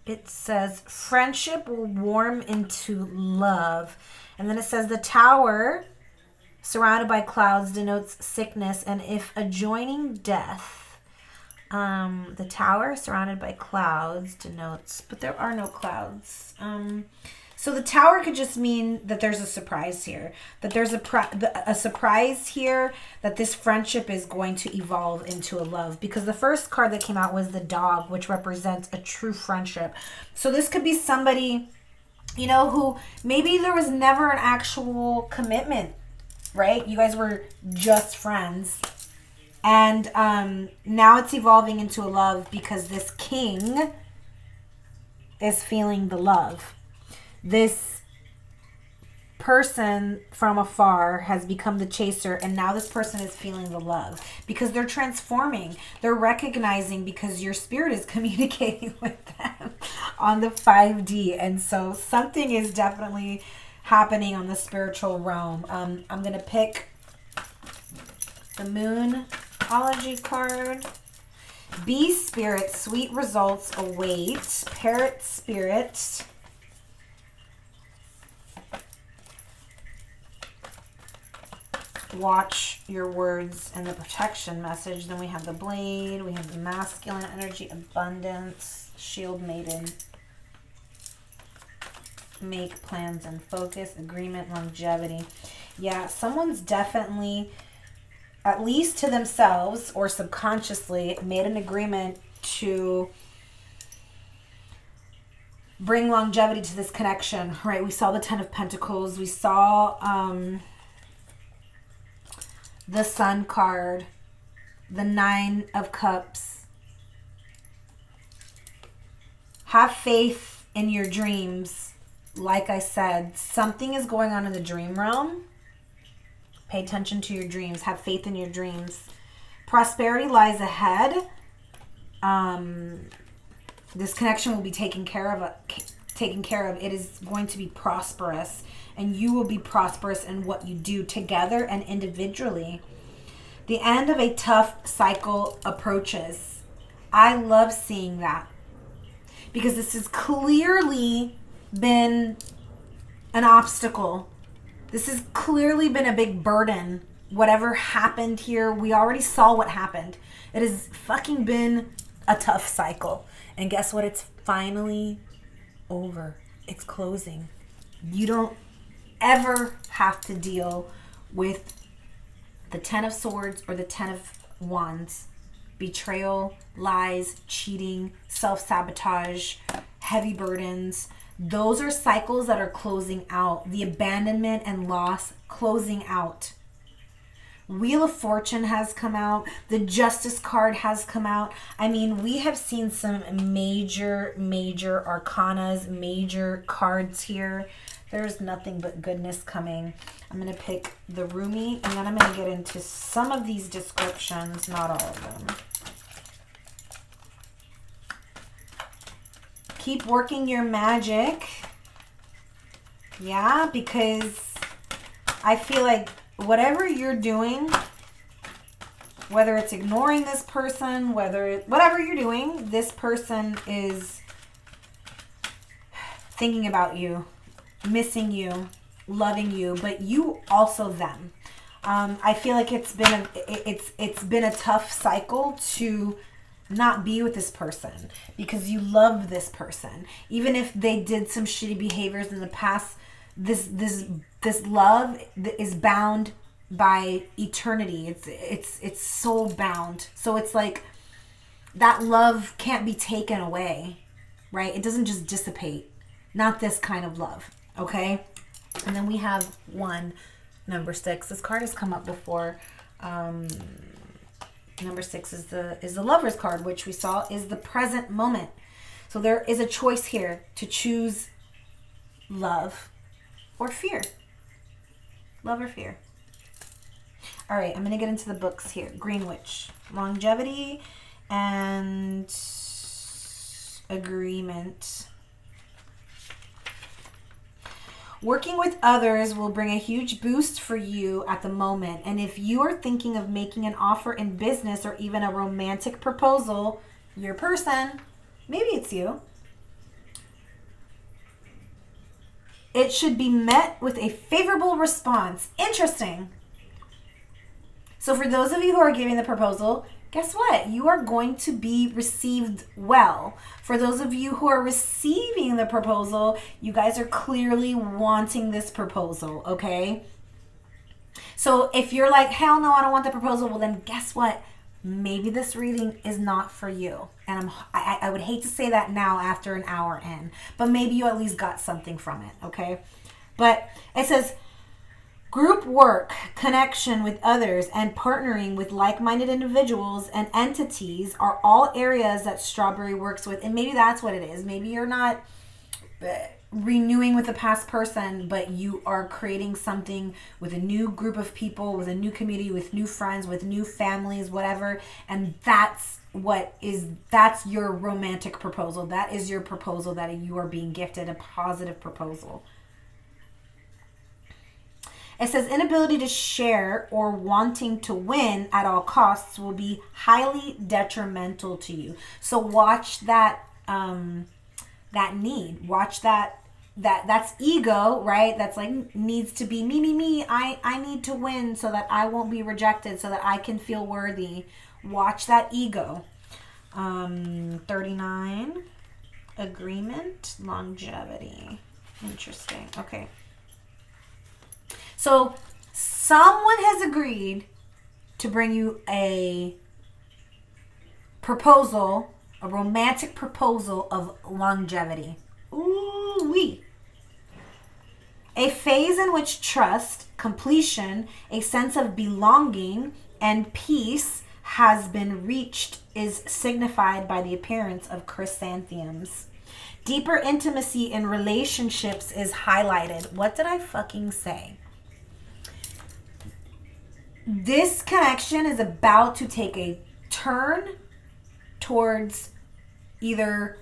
[SPEAKER 1] It says friendship will warm into love. And then it says the tower surrounded by clouds denotes sickness, and if adjoining death. The tower surrounded by clouds denotes, but there are no clouds. So the tower could just mean that there's a surprise here, that there's a surprise here, that this friendship is going to evolve into a love, because the first card that came out was the dog, which represents a true friendship. So this could be somebody, you know, who maybe there was never an actual commitment, right? You guys were just friends. And now it's evolving into a love because this king is feeling the love. This person from afar has become the chaser, and now this person is feeling the love because they're transforming. They're recognizing, because your spirit is communicating with them on the 5D. And so something is definitely happening on the spiritual realm. I'm going to pick the Moonology card. Bee spirit, sweet results await. Parrot spirit. Watch your words and the protection message. Then we have the blade. We have the masculine energy, abundance, shield maiden, make plans and focus, agreement, longevity. Yeah, someone's definitely, at least to themselves or subconsciously, made an agreement to bring longevity to this connection, right? We saw the 10 of Pentacles. We saw the Sun card, the 9 of Cups. Have faith in your dreams. Like I said, something is going on in the dream realm. Pay attention to your dreams. Have faith in your dreams. Prosperity lies ahead. This connection will be taken care of. It is going to be prosperous, and you will be prosperous in what you do together and individually. The end of a tough cycle approaches. I love seeing that, because this has clearly been an obstacle. This has clearly been a big burden. Whatever happened here, we already saw what happened. It has fucking been a tough cycle. And guess what? It's finally over. It's closing. You don't ever have to deal with the 10 of Swords or the 10 of Wands. Betrayal, lies, cheating, self-sabotage, heavy burdens. Those are cycles that are closing out. The abandonment and loss closing out. Wheel of Fortune has come out. The Justice card has come out. I mean, we have seen some major arcanas, major cards here. There's nothing but goodness coming. I'm going to pick the Rumi, and then I'm going to get into some of these descriptions, not all of them. Keep working your magic. Yeah, because I feel like whatever you're doing, whether it's ignoring this person, whatever you're doing, this person is thinking about you, missing you, loving you, but you also them. I feel like it's been a tough cycle to not be with this person because you love this person. Even if they did some shitty behaviors in the past, this love is bound by eternity. It's soul bound. So it's like that love can't be taken away, right? It doesn't just dissipate. Not this kind of love, okay? And then we have number 6. This card has come up before. Number 6 is the Lover's card, which we saw is the present moment. So there is a choice here to choose love or fear. Love or fear. All right, I'm going to get into the books here. Green Witch, longevity and agreement. Working with others will bring a huge boost for you at the moment. And if you are thinking of making an offer in business or even a romantic proposal, your person, maybe it's you, it should be met with a favorable response. Interesting. So for those of you who are giving the proposal, guess what? You are going to be received well. For those of you who are receiving the proposal, you guys are clearly wanting this proposal, okay? So if you're like, hell no, I don't want the proposal, well then guess what? Maybe this reading is not for you. And I would hate to say that now after an hour in, but maybe you at least got something from it, okay? But it says, group work, connection with others, and partnering with like-minded individuals and entities are all areas that Strawberry works with. And maybe that's what it is. Maybe you're not renewing with a past person, but you are creating something with a new group of people, with a new community, with new friends, with new families, whatever. And that's your romantic proposal. That is your proposal that you are being gifted, a positive proposal. It says inability to share or wanting to win at all costs will be highly detrimental to you. So watch that need. Watch that's ego, right? That's like needs to be me. I need to win so that I won't be rejected, so that I can feel worthy. Watch that ego. 39, agreement, longevity. Interesting. Okay. So someone has agreed to bring you a proposal, a romantic proposal of longevity. Ooh-wee. A phase in which trust, completion, a sense of belonging, and peace has been reached is signified by the appearance of chrysanthemums. Deeper intimacy in relationships is highlighted. What did I fucking say? This connection is about to take a turn towards either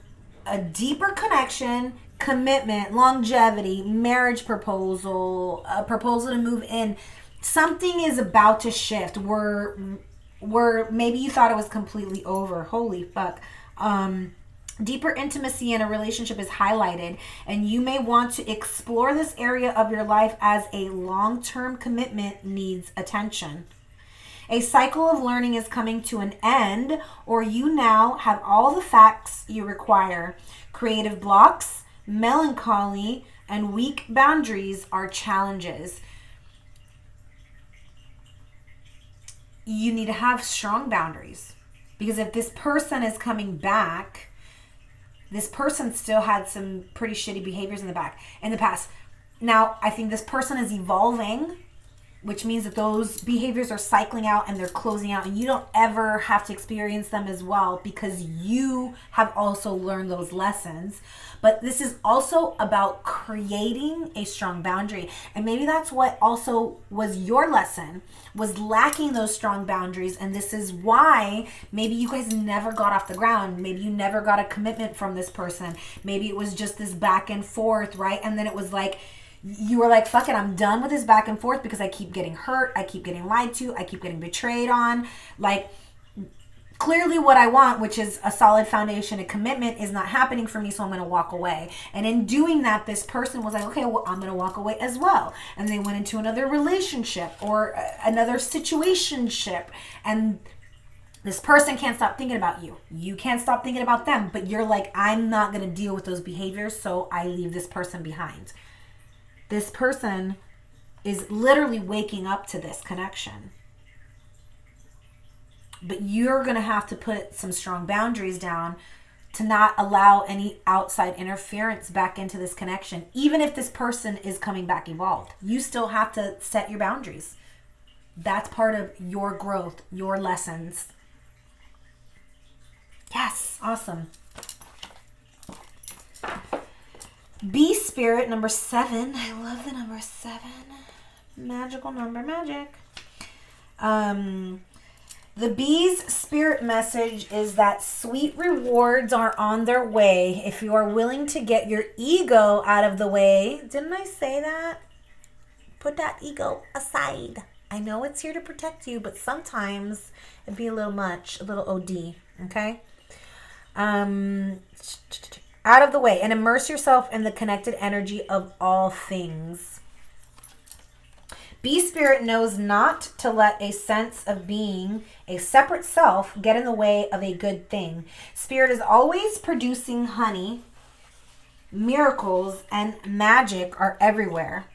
[SPEAKER 1] a deeper connection, commitment, longevity, marriage proposal, a proposal to move in. Something is about to shift where maybe you thought it was completely over. Holy fuck. Deeper intimacy in a relationship is highlighted, and you may want to explore this area of your life as a long-term commitment needs attention. A cycle of learning is coming to an end, or you now have all the facts you require. Creative blocks, melancholy, and weak boundaries are challenges. You need to have strong boundaries, because if this person is coming back, this person still had some pretty shitty behaviors in the past. Now, I think this person is evolving, which means that those behaviors are cycling out and they're closing out, and you don't ever have to experience them as well because you have also learned those lessons. But this is also about creating a strong boundary. And maybe that's what also was your lesson, was lacking those strong boundaries. And this is why maybe you guys never got off the ground. Maybe you never got a commitment from this person. Maybe it was just this back and forth, right? And then it was like, you were like, fuck it, I'm done with this back and forth because I keep getting hurt. I keep getting lied to. I keep getting betrayed on. Like, clearly what I want, which is a solid foundation, a commitment, is not happening for me, so I'm going to walk away. And in doing that, this person was like, okay, well, I'm going to walk away as well. And they went into another relationship or another situationship, and this person can't stop thinking about you. You can't stop thinking about them, but you're like, I'm not going to deal with those behaviors, so I leave this person behind. This person is literally waking up to this connection. But you're going to have to put some strong boundaries down to not allow any outside interference back into this connection. Even if this person is coming back evolved, you still have to set your boundaries. That's part of your growth, your lessons. Yes, awesome. Bee spirit number 7. I love the number 7. Magical number, magic. The bee's spirit message is that sweet rewards are on their way if you are willing to get your ego out of the way. Didn't I say that? Put that ego aside. I know it's here to protect you, but sometimes it'd be a little much, a little OD, okay? Out of the way and immerse yourself in the connected energy of all things. Bee spirit knows not to let a sense of being a separate self get in the way of a good thing. Spirit is always producing honey. Miracles and magic are everywhere.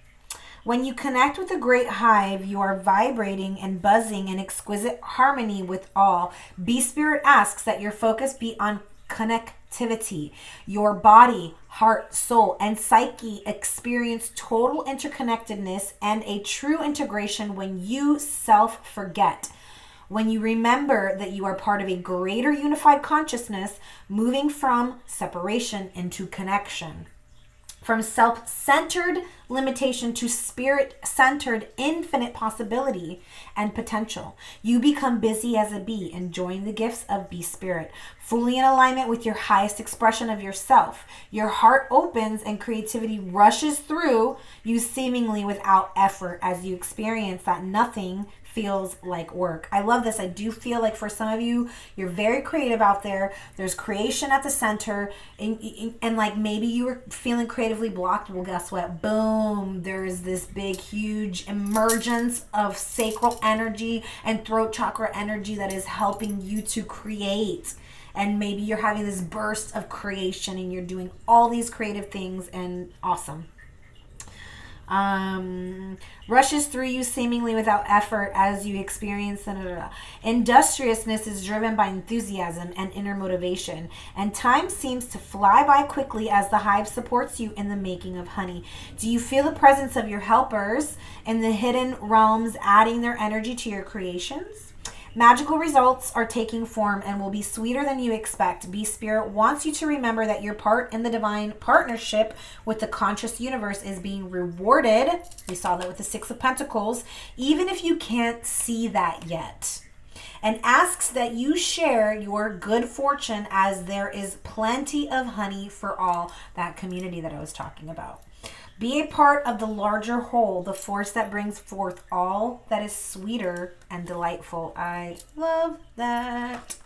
[SPEAKER 1] When you connect with the great hive, you are vibrating and buzzing in exquisite harmony with all. Bee spirit asks that your focus be on connectivity. Your body, heart, soul, and psyche experience total interconnectedness and a true integration when you self-forget. When you remember that you are part of a greater unified consciousness, moving from separation into connection. From self-centered limitation to spirit-centered infinite possibility and potential. You become busy as a bee, enjoying the gifts of bee spirit, fully in alignment with your highest expression of yourself. Your heart opens and creativity rushes through you seemingly without effort as you experience that nothing feels like work. I love this. I do feel like for some of you, you're very creative out there. There's creation at the center, and like maybe you were feeling creatively blocked. Well, guess what? Boom. There's this big, huge emergence of sacral energy and throat chakra energy that is helping you to create. And maybe you're having this burst of creation and you're doing all these creative things, and awesome. Rushes through you seemingly without effort as you experience industriousness is driven by enthusiasm and inner motivation, and time seems to fly by quickly as the hive supports you in the making of honey. Do you feel the presence of your helpers in the hidden realms adding their energy to your creations? Magical results are taking form and will be sweeter than you expect. Bee Spirit wants you to remember that your part in the divine partnership with the conscious universe is being rewarded. We saw that with the Six of Pentacles, even if you can't see that yet. And asks that you share your good fortune as there is plenty of honey for all. That community that I was talking about. Be a part of the larger whole, the force that brings forth all that is sweeter and delightful. I love that.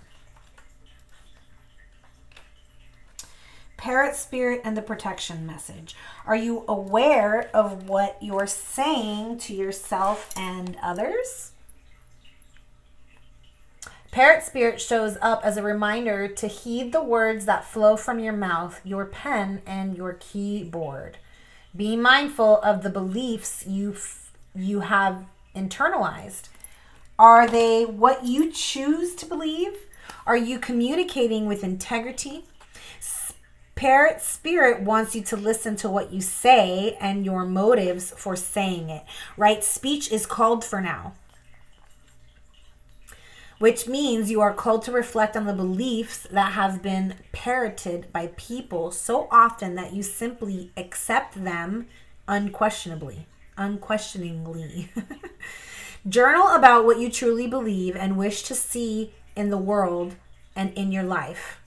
[SPEAKER 1] Parrot spirit and the protection message. Are you aware of what you're saying to yourself and others? Parrot spirit shows up as a reminder to heed the words that flow from your mouth, your pen, and your keyboard. Be mindful of the beliefs you have internalized. Are they what you choose to believe? Are you communicating with integrity? Parrot spirit wants you to listen to what you say and your motives for saying it. Right speech is called for now, which means you are called to reflect on the beliefs that have been parroted by people so often that you simply accept them unquestioningly. Journal about what you truly believe and wish to see in the world and in your life.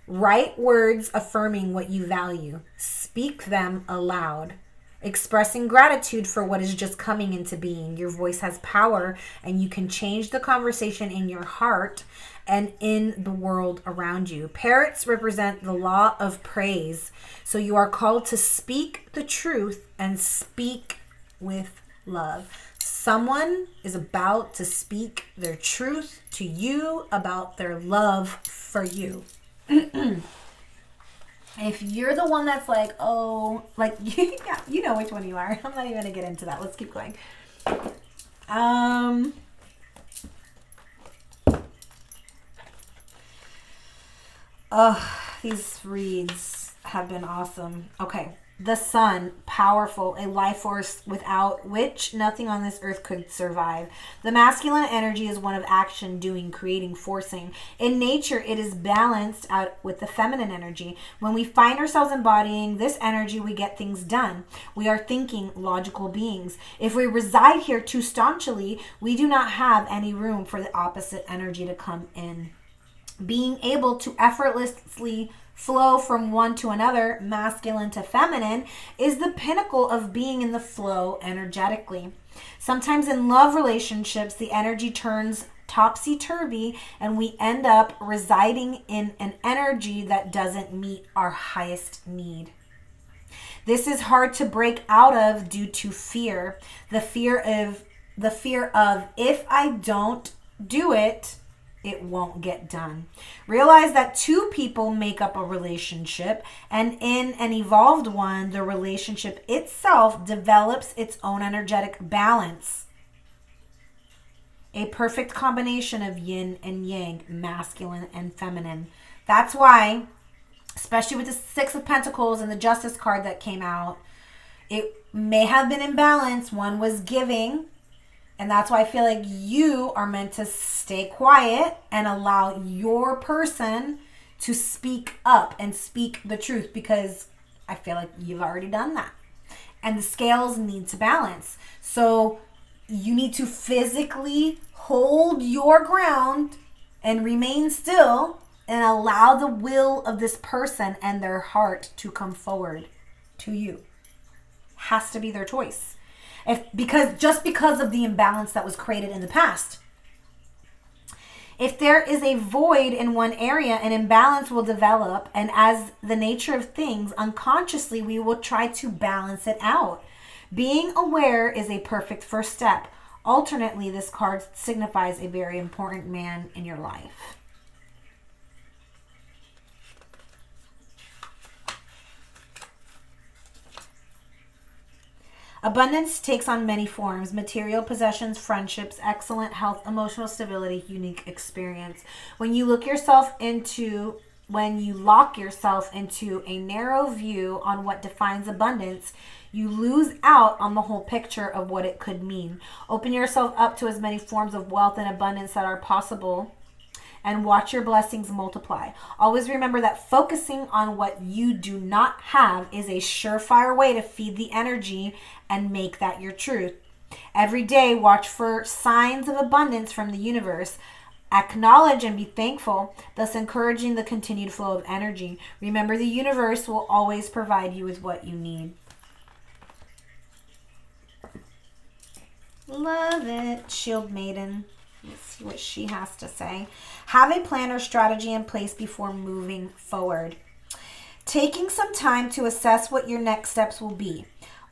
[SPEAKER 1] Write words affirming what you value. Speak them aloud. Expressing gratitude for what is just coming into being. Your voice has power and you can change the conversation in your heart and in the world around you. Parrots represent the law of praise. So you are called to speak the truth and speak with love. Someone is about to speak their truth to you about their love for you. If you're the one that's like, oh, like, yeah, you know which one you are. I'm not even going to get into that. Let's keep going. These reads have been awesome. Okay. The sun, powerful, a life force without which nothing on this earth could survive. The masculine energy is one of action, doing, creating, forcing. In nature, it is balanced out with the feminine energy. When we find ourselves embodying this energy, we get things done. We are thinking, logical beings. If we reside here too staunchly, we do not have any room for the opposite energy to come in. Being able to effortlessly flow from one to another, masculine to feminine, is the pinnacle of being in the flow energetically. Sometimes in love relationships, the energy turns topsy-turvy and we end up residing in an energy that doesn't meet our highest need. This is hard to break out of due to fear. The fear of if I don't do it, it won't get done. Realize that two people make up a relationship, and in an evolved one, the relationship itself develops its own energetic balance. A perfect combination of yin and yang, masculine and feminine. That's why, especially with the Six of Pentacles and the Justice card that came out, it may have been imbalanced. One was giving. And that's why I feel like you are meant to stay quiet and allow your person to speak up and speak the truth, because I feel like you've already done that. And the scales need to balance. So you need to physically hold your ground and remain still and allow the will of this person and their heart to come forward to you. Has to be their choice. Because of the imbalance that was created in the past. If there is a void in one area, an imbalance will develop, and as the nature of things, unconsciously we will try to balance it out. Being aware is a perfect first step. Alternately, this card signifies a very important man in your life. Abundance takes on many forms: material possessions, friendships, excellent health, emotional stability, unique experience. When you lock yourself into a narrow view on what defines abundance, you lose out on the whole picture of what it could mean. Open yourself up to as many forms of wealth and abundance that are possible, and watch your blessings multiply. Always remember that focusing on what you do not have is a surefire way to feed the energy and make that your truth. Every day, watch for signs of abundance from the universe. Acknowledge and be thankful, thus encouraging the continued flow of energy. Remember, the universe will always provide you with what you need. Love it. Shield Maiden. Let's see what she has to say. Have a plan or strategy in place before moving forward. Taking some time to assess what your next steps will be.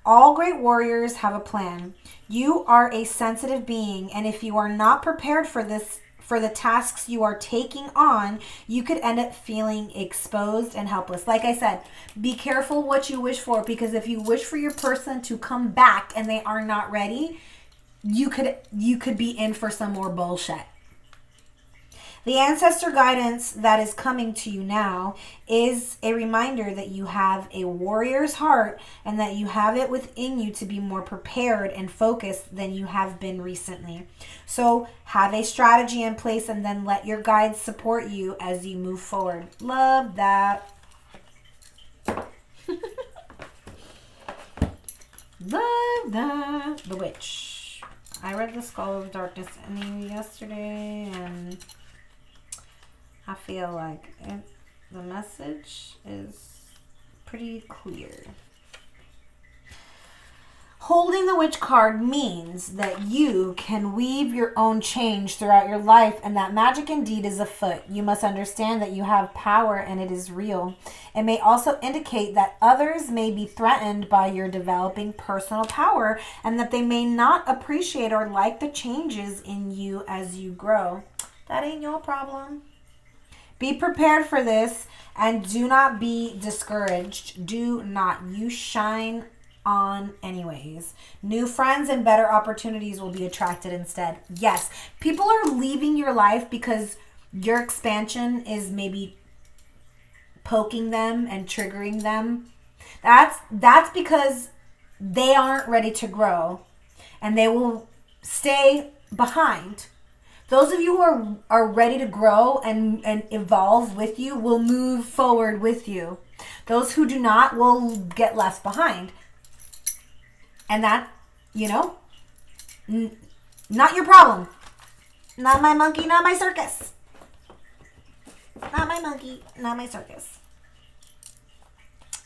[SPEAKER 1] All great warriors have a plan. You are a sensitive being, and if you are not prepared for the tasks you are taking on, you could end up feeling exposed and helpless. Like I said, be careful what you wish for, because if you wish for your person to come back and they are not ready, you could be in for some more bullshit. The ancestor guidance that is coming to you now is a reminder that you have a warrior's heart and that you have it within you to be more prepared and focused than you have been recently. So have a strategy in place and then let your guides support you as you move forward. Love that. Love that. The Witch. I read The Skull of Darkness in you yesterday, and I feel like the message is pretty clear. Holding the Witch card means that you can weave your own change throughout your life, and that magic indeed is afoot. You must understand that you have power and it is real. It may also indicate that others may be threatened by your developing personal power and that they may not appreciate or like the changes in you as you grow. That ain't your problem. Be prepared for this and do not be discouraged. Do not. You shine on anyways. New friends and better opportunities will be attracted instead. Yes, people are leaving your life because your expansion is maybe poking them and triggering them. That's because they aren't ready to grow and they will stay behind. Those of you who are ready to grow and evolve with you will move forward with you. Those who do not will get left behind. And that, not your problem. Not my monkey, not my circus. Not my monkey, not my circus.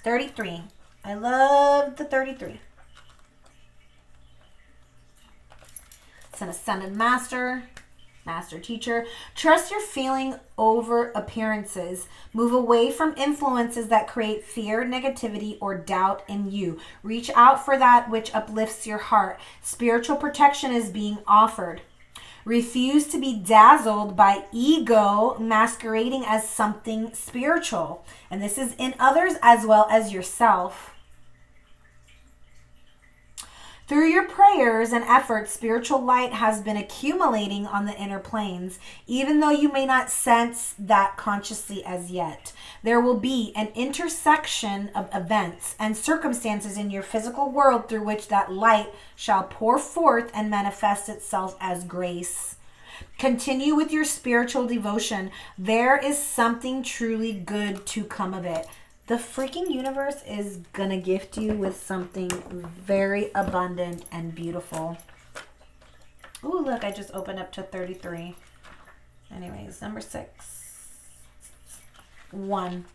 [SPEAKER 1] 33. I love the 33. It's an ascended master. Master teacher. Trust your feeling over appearances. Move away from influences that create fear, negativity, or doubt in you. Reach out for that which uplifts your heart. Spiritual protection is being offered. Refuse to be dazzled by ego masquerading as something spiritual. And this is in others as well as yourself. Through your prayers and efforts, spiritual light has been accumulating on the inner planes, even though you may not sense that consciously as yet. There will be an intersection of events and circumstances in your physical world through which that light shall pour forth and manifest itself as grace. Continue with your spiritual devotion. There is something truly good to come of it. The freaking universe is going to gift you with something very abundant and beautiful. Ooh, look, I just opened up to 33. Anyways, number 6. 1.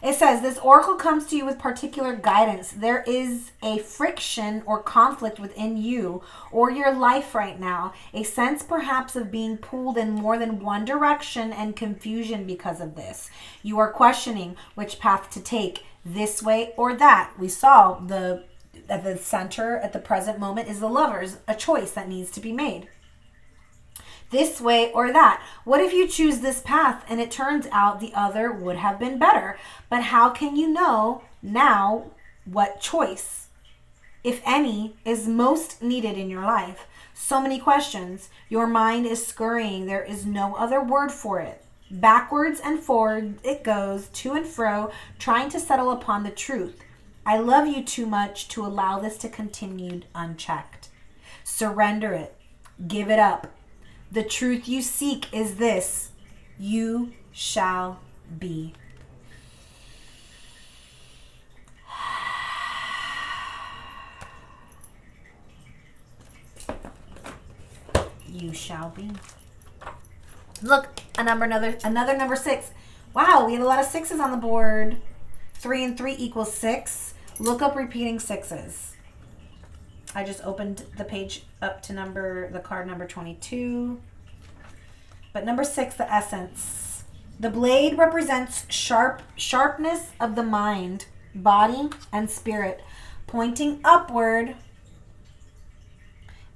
[SPEAKER 1] It says, this oracle comes to you with particular guidance. There is a friction or conflict within you or your life right now. A sense perhaps of being pulled in more than one direction and confusion because of this. You are questioning which path to take, this way or that. We saw at the center at the present moment is the Lovers, a choice that needs to be made. This way or that. What if you choose this path and it turns out the other would have been better? But how can you know now what choice, if any, is most needed in your life? So many questions. Your mind is scurrying. There is no other word for it. Backwards and forward it goes, to and fro, trying to settle upon the truth. I love you too much to allow this to continue unchecked. Surrender it. Give it up. The truth you seek is this: you shall be. You shall be. Look, another number 6. Wow, we have a lot of 6s on the board. 3 and 3 equals 6. Look up repeating 6s. I just opened the page up to the card number 22. But number 6, the essence. The blade represents sharpness of the mind, body, and spirit. Pointing upward,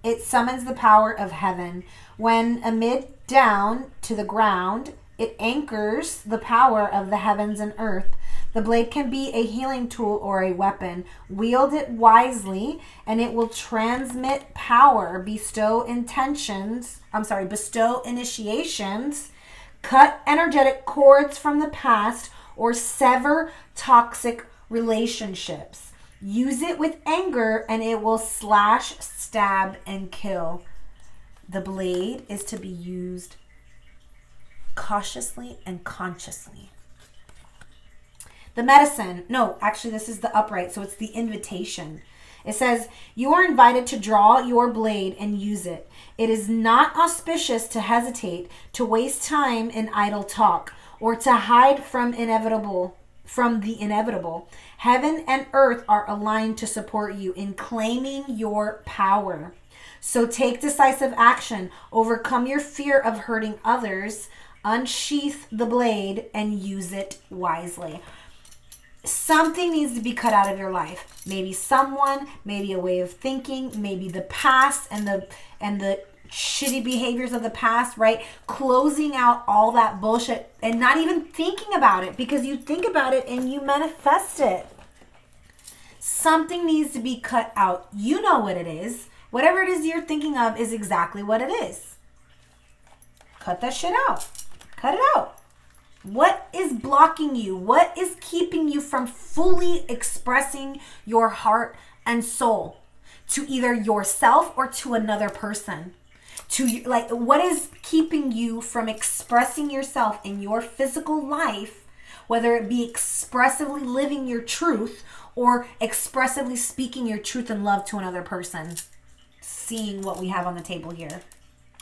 [SPEAKER 1] it summons the power of heaven. When amid down to the ground, it anchors the power of the heavens and earth. The blade can be a healing tool or a weapon. Wield it wisely, and it will transmit power, bestow initiations, cut energetic cords from the past, or sever toxic relationships. Use it with anger, and it will slash, stab, and kill. The blade is to be used cautiously and consciously. The medicine. No, actually, this is the upright, so it's the invitation. It says, you are invited to draw your blade and use it. It is not auspicious to hesitate, to waste time in idle talk, or to hide from inevitable from the inevitable. Heaven and earth are aligned to support you in claiming your power. So take decisive action, overcome your fear of hurting others, unsheath the blade, and use it wisely. Something needs to be cut out of your life. Maybe someone, maybe a way of thinking, maybe the past and the shitty behaviors of the past, right? Closing out all that bullshit and not even thinking about it, because you think about it and you manifest it. Something needs to be cut out. You know what it is. Whatever it is you're thinking of is exactly what it is. Cut that shit out. Cut it out. What is blocking you? What is keeping you from fully expressing your heart and soul to either yourself or to another person? What is keeping you from expressing yourself in your physical life, whether it be expressively living your truth or expressively speaking your truth and love to another person? Seeing what we have on the table here.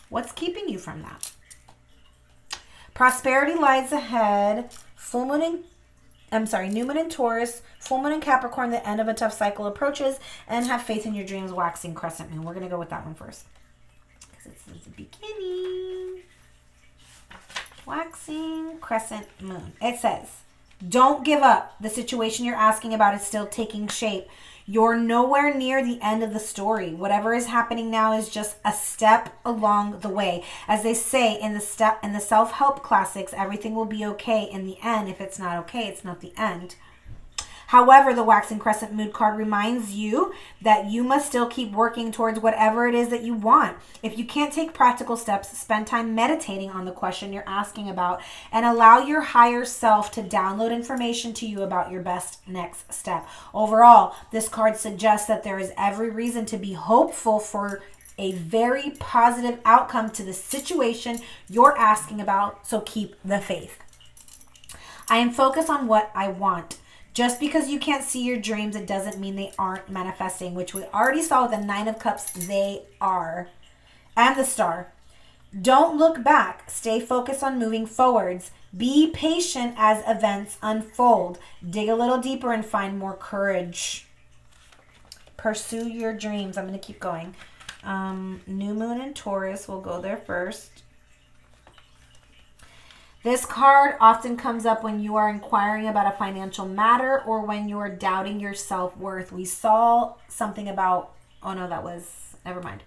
[SPEAKER 1] What's keeping you from that? Prosperity lies ahead. New moon in Taurus, full moon in Capricorn, the end of a tough cycle approaches, and have faith in your dreams, waxing crescent moon. We're going to go with that one first, because it's the beginning. Waxing crescent moon. It says, don't give up. The situation you're asking about is still taking shape. You're nowhere near the end of the story. Whatever is happening now is just a step along the way. As they say in the self-help classics, everything will be okay in the end. If it's not okay, it's not the end. However, the waxing crescent moon card reminds you that you must still keep working towards whatever it is that you want. If you can't take practical steps, spend time meditating on the question you're asking about and allow your higher self to download information to you about your best next step. Overall, this card suggests that there is every reason to be hopeful for a very positive outcome to the situation you're asking about, so keep the faith. I am focused on what I want. Just because you can't see your dreams, it doesn't mean they aren't manifesting, which we already saw with the Nine of Cups. They are. And the Star. Don't look back. Stay focused on moving forwards. Be patient as events unfold. Dig a little deeper and find more courage. Pursue your dreams. I'm going to keep going. New moon in Taurus. We'll go there first. This card often comes up when you are inquiring about a financial matter or when you're doubting your self-worth. We saw something about, never mind.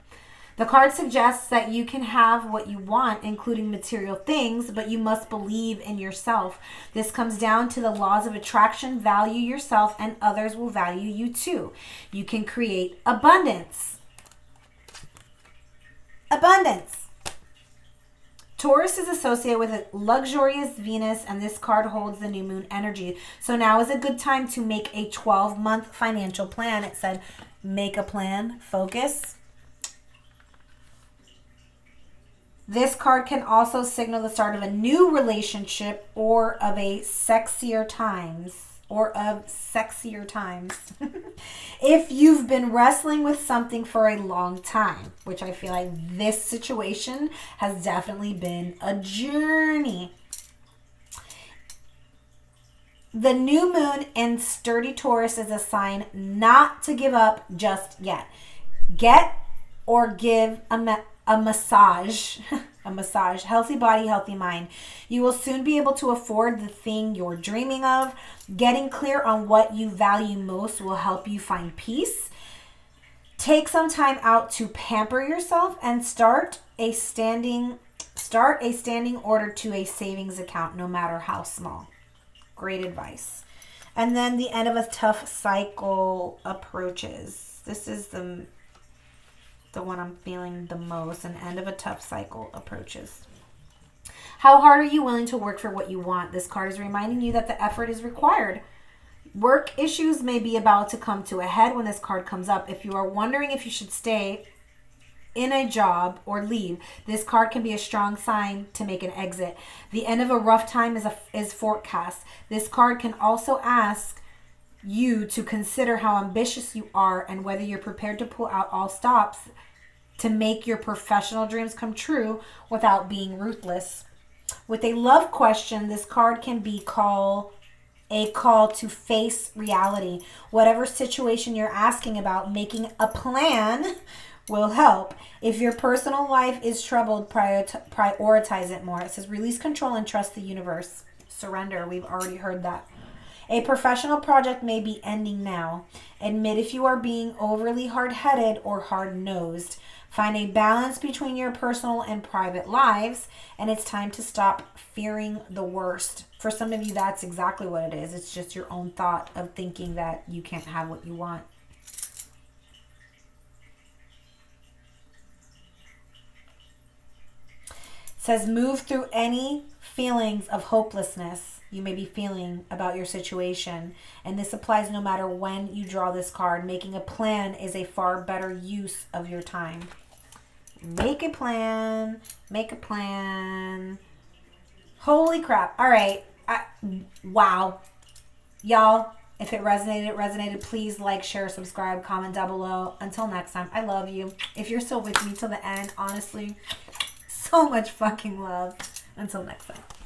[SPEAKER 1] The card suggests that you can have what you want, including material things, but you must believe in yourself. This comes down to the laws of attraction. Value yourself and others will value you too. You can create abundance. Abundance. Taurus is associated with a luxurious Venus, and this card holds the new moon energy. So now is a good time to make a 12-month financial plan. It said, make a plan, focus. This card can also signal the start of a new relationship or of sexier times. If you've been wrestling with something for a long time, which I feel like this situation has definitely been a journey. The new moon in sturdy Taurus is a sign not to give up just yet. Get or give a massage. A massage. Healthy body, healthy mind. You will soon be able to afford the thing you're dreaming of. Getting clear on what you value most will help you find peace. Take some time out to pamper yourself and start a standing order to a savings account, no matter how small. Great advice. And then the end of a tough cycle approaches. This is the one I'm feeling the most. An end of a tough cycle approaches. How hard are you willing to work for what you want? This card is reminding you that the effort is required. Work issues may be about to come to a head when this card comes up. If you are wondering if you should stay in a job or leave, this card can be a strong sign to make an exit. The end of a rough time is forecast. This card can also ask you to consider how ambitious you are and whether you're prepared to pull out all stops to make your professional dreams come true without being ruthless. With a love question, this card can be call a call to face reality. Whatever situation you're asking about, making a plan will help. If your personal life is troubled, prioritize it more. It says release control and trust the universe. Surrender. We've already heard that. A professional project may be ending now. Admit if you are being overly hard-headed or hard-nosed. Find a balance between your personal and private lives, and it's time to stop fearing the worst. For some of you, that's exactly what it is. It's just your own thought of thinking that you can't have what you want. It says move through any feelings of hopelessness you may be feeling about your situation. And this applies no matter when you draw this card. Making a plan is a far better use of your time. Make a plan. Make a plan. Holy crap. All right. Wow. Y'all, if it resonated, it resonated. Please like, share, subscribe, comment down below. Until next time, I love you. If you're still with me till the end, honestly, so much fucking love. Until next time.